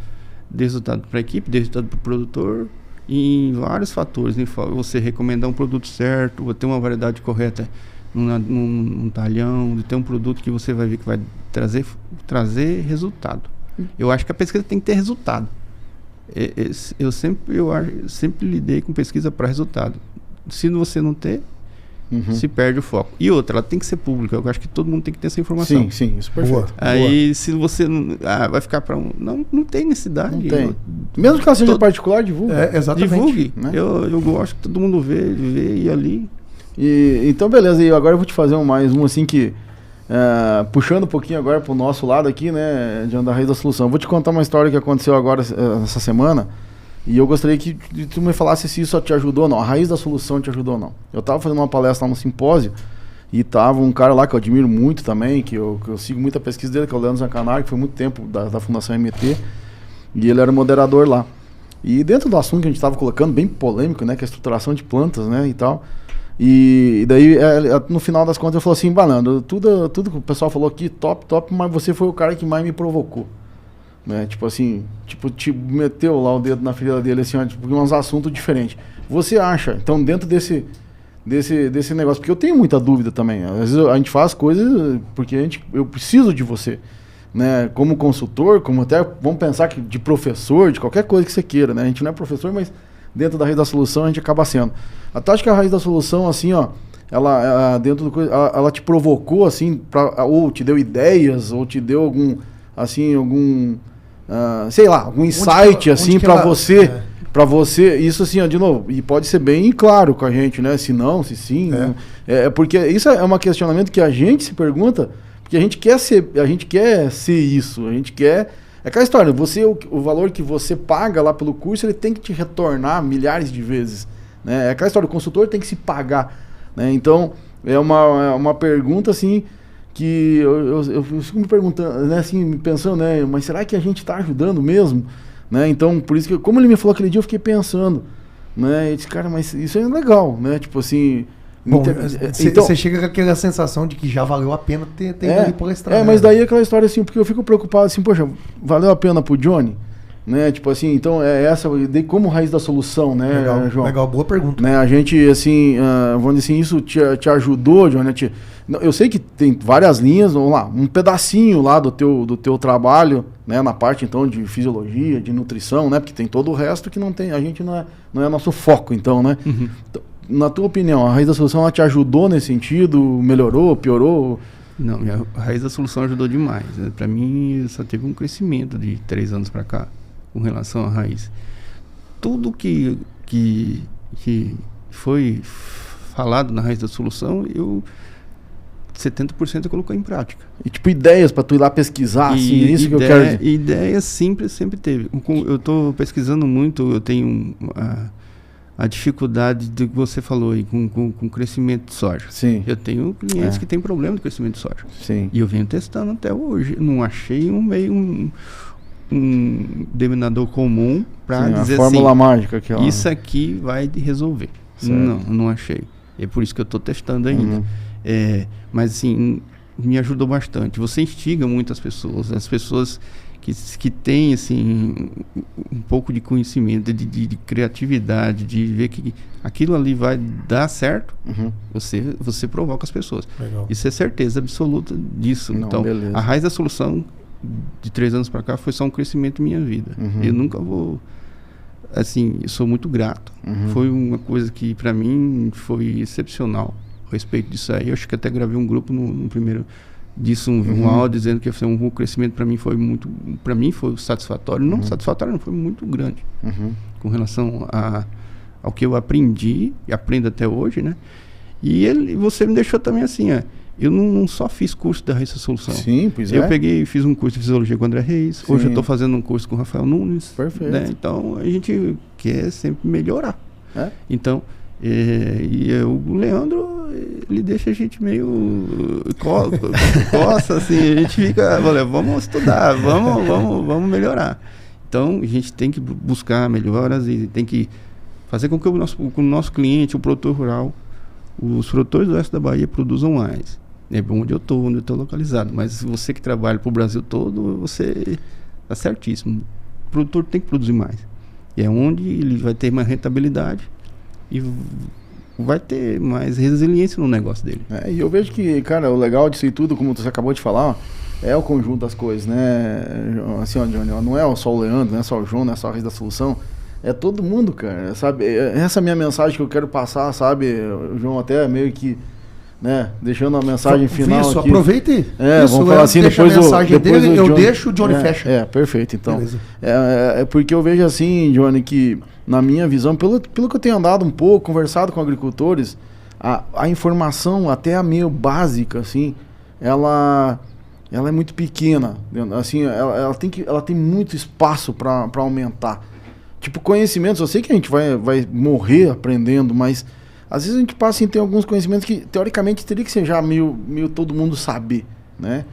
Dê resultado para a equipe, dê resultado para o produtor, em vários fatores, né? Você recomendar um produto certo, ter uma variedade correta num talhão, de ter um produto que você vai ver que vai trazer resultado. Eu acho que a pesquisa tem que ter resultado. Eu sempre lidei com pesquisa para resultado. Se você não ter, se perde o foco. E outra, ela tem que ser pública. Eu acho que todo mundo tem que ter essa informação. Sim, isso é perfeito. Aí, se você vai ficar para não tem necessidade. Não tem. Mesmo que ela seja particular, divulga. Exatamente. Divulgue. Né? Eu gosto que todo mundo vê e ali. Então, beleza. E agora eu vou te fazer mais um assim que puxando um pouquinho agora pro nosso lado aqui, né, John, da Raiz da Solução. Vou te contar uma história que aconteceu agora, essa semana, e eu gostaria que tu me falasse se isso te ajudou ou não. A Raiz da Solução te ajudou ou não. Eu tava fazendo uma palestra lá no simpósio, e tava um cara lá que eu admiro muito também, que eu sigo muita pesquisa dele, que é o Leandro Zancanaro, que foi muito tempo da Fundação MT, e ele era moderador lá. E dentro do assunto que a gente tava colocando, bem polêmico, né, que é a estruturação de plantas, né, e tal. E daí, no final das contas, eu falei assim, Balando, tudo que o pessoal falou aqui, top, mas você foi o cara que mais me provocou. Né? Tipo assim, te meteu lá o dedo na ferida dele, assim, ó, tipo, uns assuntos diferentes. Você acha, então, dentro desse negócio, porque eu tenho muita dúvida também, às vezes a gente faz coisas porque eu preciso de você, né? Como consultor, como até, vamos pensar que de professor, de qualquer coisa que você queira, né? A gente não é professor, mas dentro da Raiz da Solução a gente acaba sendo. A tática Raiz da Solução, assim, ó, ela dentro do coisa, ela te provocou, assim, ou te deu ideias, ou te deu algum sei lá, algum insight, assim, para você, para você, isso assim, ó, de novo, e pode ser bem claro com a gente, né, se não, se sim, porque isso é um questionamento que a gente se pergunta, porque a gente quer ser isso, a gente quer. É aquela história, o valor que você paga lá pelo curso, ele tem que te retornar milhares de vezes. Né? É aquela história, o consultor tem que se pagar. Né? Então, é uma pergunta assim, que eu fico me perguntando, né, assim, pensando, né, mas será que a gente está ajudando mesmo? Né? Então, por isso que, como ele me falou aquele dia, eu fiquei pensando. Né? Eu disse, cara, mas isso é legal, né? Tipo assim. Bom, você chega com aquela sensação de que já valeu a pena ter ido ali palestrar. Mas daí é aquela história assim, porque eu fico preocupado assim, poxa, valeu a pena pro Johnny? Né? Tipo assim, então como Raiz da Solução, né, legal, João? Legal, boa pergunta. Né? A gente, assim, vamos dizer assim, isso te ajudou, Johnny? Eu sei que tem várias linhas, vamos lá, um pedacinho lá do teu trabalho, né, na parte então de fisiologia, de nutrição, né, porque tem todo o resto que não tem, a gente não é nosso foco, então, né? Uhum. Então, na tua opinião, a Raiz da Solução ela te ajudou nesse sentido? Melhorou? Piorou? Não, a Raiz da Solução ajudou demais. Né? Para mim, só teve um crescimento de 3 anos para cá com relação à Raiz. Tudo que foi falado na Raiz da Solução, 70% eu coloquei em prática. E tipo, ideias para tu ir lá pesquisar, assim, é isso que eu quero dizer. Ideias sempre teve. Eu estou pesquisando muito, eu tenho a dificuldade do que você falou aí com crescimento de soja. Sim. Eu tenho clientes que têm problema de crescimento de soja. Sim. E eu venho testando até hoje. Não achei um denominador comum para dizer a fórmula mágica que isso aqui vai resolver. Certo. Não achei. É por isso que eu estou testando ainda. Uhum. Mas assim, me ajudou bastante. Você instiga muitas pessoas. As pessoas que têm assim, um pouco de conhecimento, de criatividade, de ver que aquilo ali vai dar certo, uhum. você provoca as pessoas. Legal. Isso é certeza absoluta disso. Não, então, beleza. A Raiz da Solução de 3 anos para cá foi só um crescimento da minha vida. Uhum. Eu nunca vou... Assim, eu sou muito grato. Uhum. Foi uma coisa que para mim foi excepcional a respeito disso aí. Eu acho que até gravei um grupo no primeiro... Disso um áudio dizendo que um crescimento para mim foi muito, para mim foi satisfatório, não satisfatório, não, foi muito grande com relação ao que eu aprendi e aprendo até hoje, né? E você me deixou também assim, eu não só fiz curso da Raiz da Solução. Sim, pois eu peguei e fiz um curso de fisiologia com o André Reis. Sim. Hoje eu estou fazendo um curso com o Rafael Nunes. Perfeito. Né? Então a gente quer sempre melhorar. Então o Leandro, ele deixa a gente meio coça, assim, a gente fica, vamos estudar, vamos melhorar. Então a gente tem que buscar melhoras e tem que fazer com que o nosso cliente, o produtor rural, os produtores do oeste da Bahia produzam mais. É onde eu estou localizado, mas você que trabalha para o Brasil todo, você está certíssimo. O produtor tem que produzir mais. E é onde ele vai ter mais rentabilidade e vai ter mais resiliência no negócio dele. E eu vejo que, cara, o legal disso e tudo, como você acabou de falar, é o conjunto das coisas, né? Assim, Johnny, não é só o Leandro, não é só o João, não é só a Raiz da Solução, é todo mundo, cara, sabe? Essa é a minha mensagem que eu quero passar, sabe, João, até meio que, né, deixando a mensagem final isso, aqui. Aproveite. Vamos falar assim, depois a mensagem dele, eu Johnny, deixo o Johnny fecha. Perfeito, então. É porque eu vejo assim, Johnny, que na minha visão, pelo que eu tenho andado um pouco, conversado com agricultores, a informação até a meio básica, assim, ela é muito pequena, assim, ela tem muito espaço para aumentar. Tipo, conhecimentos, eu sei que a gente vai morrer aprendendo, mas às vezes a gente passa em ter alguns conhecimentos que teoricamente teria que ser já meio todo mundo saber, né?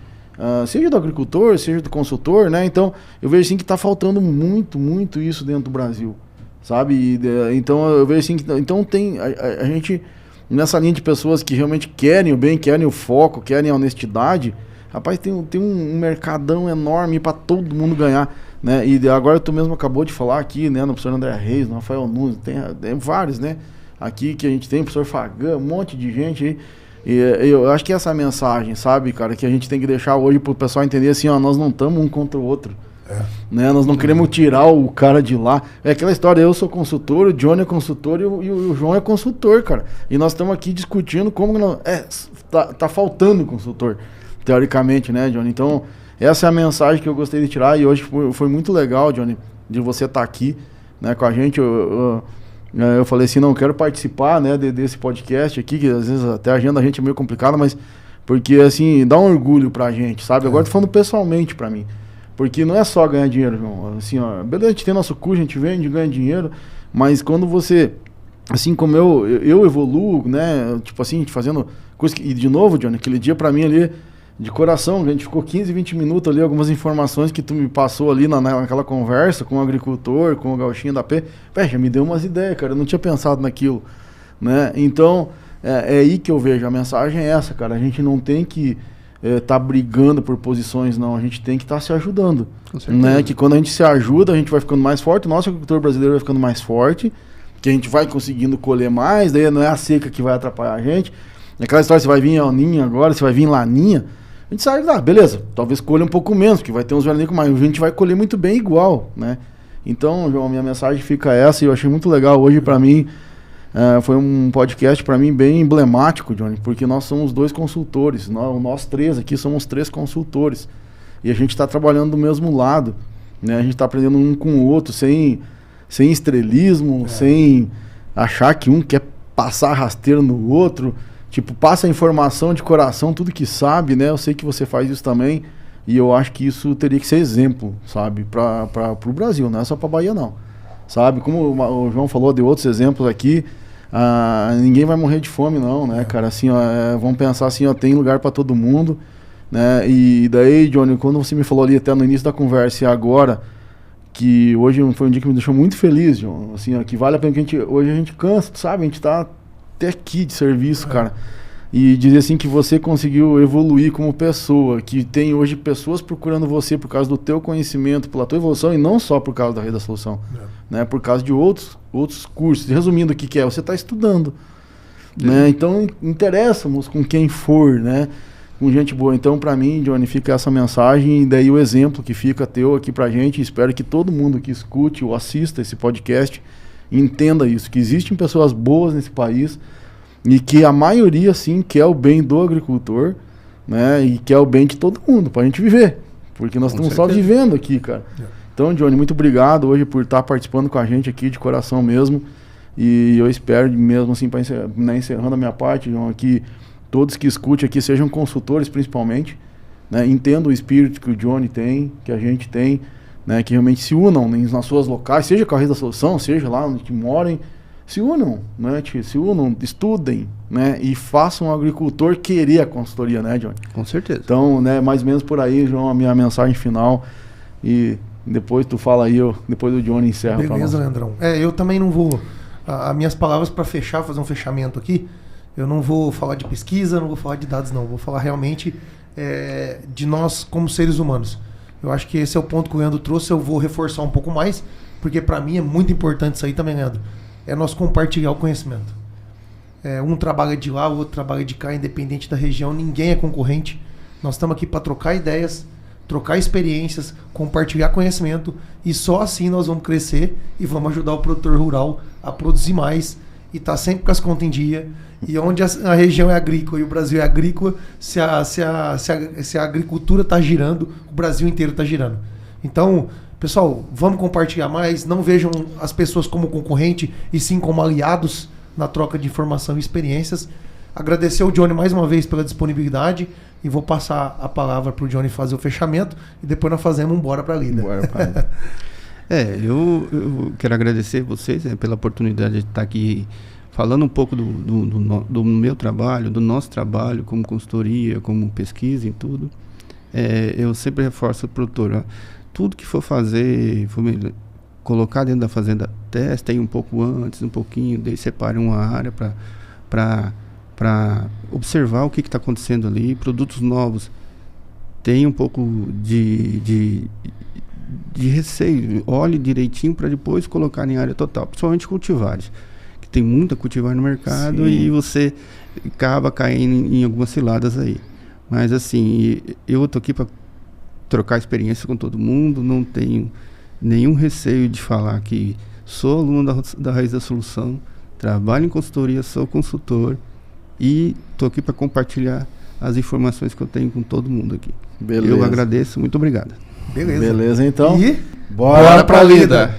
Seja do agricultor, seja do consultor, né? Então, eu vejo assim que está faltando muito isso dentro do Brasil, sabe? Então, eu vejo assim que então tem a gente nessa linha de pessoas que realmente querem o bem, querem o foco, querem a honestidade. Rapaz, tem um mercadão enorme para todo mundo ganhar, né? E agora tu mesmo acabou de falar aqui, né? No professor André Reis, no Rafael Nunes, tem vários, né? Aqui que a gente tem, o professor Fagan, um monte de gente aí. E eu acho que essa é a mensagem, sabe, cara, que a gente tem que deixar hoje pro pessoal entender assim, ó, nós não estamos um contra o outro. Né? Nós não queremos tirar o cara de lá. É aquela história, eu sou consultor, o Johnny é consultor e o João é consultor, cara. E nós estamos aqui discutindo como tá faltando consultor, teoricamente, né, Johnny? Então, essa é a mensagem que eu gostei de tirar e hoje foi muito legal, Johnny, de você estar aqui, né, com a gente. Eu falei assim, não, eu quero participar, né, desse podcast aqui, que às vezes até a agenda da gente é meio complicada, mas porque, assim, dá um orgulho pra gente, sabe? Agora tô falando pessoalmente pra mim, porque não é só ganhar dinheiro, João, assim, ó, beleza, a gente tem nosso custo, a gente vende, ganha dinheiro, mas quando você, assim como eu evoluo, né, tipo assim, a gente fazendo coisa e de novo, Johnny, aquele dia pra mim ali, de coração, a gente ficou 15, 20 minutos ali, algumas informações que tu me passou ali naquela conversa com o agricultor, com o gauchinho da P, já me deu umas ideias, cara, eu não tinha pensado naquilo, né, então, é aí que eu vejo, a mensagem é essa, cara, a gente não tem que tá brigando por posições, não, a gente tem que estar se ajudando, né, que quando a gente se ajuda, a gente vai ficando mais forte, o nosso agricultor brasileiro vai ficando mais forte, que a gente vai conseguindo colher mais, daí não é a seca que vai atrapalhar a gente, aquela história, se vai vir El Ninho agora, se vai vir Laninha, a gente sabe, beleza, talvez colha um pouco menos, porque vai ter uns veranicos, mas a gente vai colher muito bem igual, né? Então, João, minha mensagem fica essa, e eu achei muito legal hoje pra mim, foi um podcast pra mim bem emblemático, Johnny, porque nós somos 2 consultores, nós 3 aqui somos 3 consultores, e a gente tá trabalhando do mesmo lado, né? A gente tá aprendendo um com o outro, sem estrelismo, sem achar que um quer passar rasteiro no outro. Tipo, passa a informação de coração, tudo que sabe, né? Eu sei que você faz isso também. E eu acho que isso teria que ser exemplo, sabe? Pro Brasil, não é só pra Bahia, não. Sabe? Como o João falou, deu outros exemplos aqui. Ninguém vai morrer de fome, não, né, cara? Assim, ó, vamos pensar assim, ó, tem lugar pra todo mundo, né? E daí, Johnny, quando você me falou ali até no início da conversa e agora, que hoje foi um dia que me deixou muito feliz, João. Assim, ó, que vale a pena que hoje a gente cansa, sabe? A gente tá até aqui de serviço, cara, e dizer assim que você conseguiu evoluir como pessoa, que tem hoje pessoas procurando você por causa do teu conhecimento, pela tua evolução, e não só por causa da Rede da Solução, né, por causa de outros cursos. Resumindo, o que é? Você está estudando, né, então interessa-nos com quem for, né, com gente boa. Então, para mim, Johnny, fica essa mensagem, e daí o exemplo que fica teu aqui pra gente. Espero que todo mundo que escute ou assista esse podcast entenda isso, que existem pessoas boas nesse país e que a maioria, sim, quer o bem do agricultor, né, e quer o bem de todo mundo, pra gente viver, porque nós estamos só vivendo aqui, cara. Então, Johnny, muito obrigado hoje por estar participando com a gente aqui, de coração mesmo, e eu espero mesmo assim, encerrando a minha parte, João, que todos que escutem aqui sejam consultores principalmente, né, entendam o espírito que o Johnny tem, que a gente tem, né, que realmente se unam nas suas locais, seja com a Rede da Solução, seja lá onde morem, se unam, né, se unam, estudem, né, e façam o agricultor querer a consultoria, né, Johnny? Com certeza. Então, né, mais ou menos por aí, João, a minha mensagem final, e depois tu fala aí, depois do Johnny encerra. Beleza, Leandrão. Eu também não vou, as minhas palavras para fechar, fazer um fechamento aqui, eu não vou falar de pesquisa, não vou falar de dados não, vou falar realmente de nós como seres humanos. Eu acho que esse é o ponto que o Leandro trouxe, eu vou reforçar um pouco mais, porque para mim é muito importante isso aí também, Leandro. É nós compartilhar o conhecimento. Um trabalha de lá, o outro trabalha de cá, independente da região, ninguém é concorrente. Nós estamos aqui para trocar ideias, trocar experiências, compartilhar conhecimento, e só assim nós vamos crescer e vamos ajudar o produtor rural a produzir mais e estar sempre com as contas em dia. E onde a região é agrícola e o Brasil é agrícola, se a agricultura está girando, o Brasil inteiro está girando. Então, pessoal, vamos compartilhar mais, não vejam as pessoas como concorrente e sim como aliados na troca de informação e experiências. Agradecer ao Johnny mais uma vez pela disponibilidade e vou passar a palavra pro Johnny fazer o fechamento e depois nós fazemos um bora pra lida. Bora pra lida. Eu quero agradecer vocês pela oportunidade de estar aqui falando um pouco do meu trabalho, do nosso trabalho como consultoria, como pesquisa em tudo. Eu sempre reforço pro produtor, ó, tudo que for fazer, colocar dentro da fazenda, testem um pouco antes, um pouquinho, daí separe uma área para observar o que está acontecendo ali, produtos novos. Tem um pouco de receio, olhe direitinho para depois colocar em área total, principalmente cultivares, que tem muita cultivar no mercado. Sim. E você acaba caindo em algumas ciladas aí. Mas assim, eu tô aqui para trocar experiência com todo mundo, não tenho nenhum receio de falar que sou aluno da Raiz da Solução, trabalho em consultoria, sou consultor e tô aqui para compartilhar as informações que eu tenho com todo mundo aqui. Beleza. Eu agradeço, muito obrigado. Beleza então. E bora pra lida!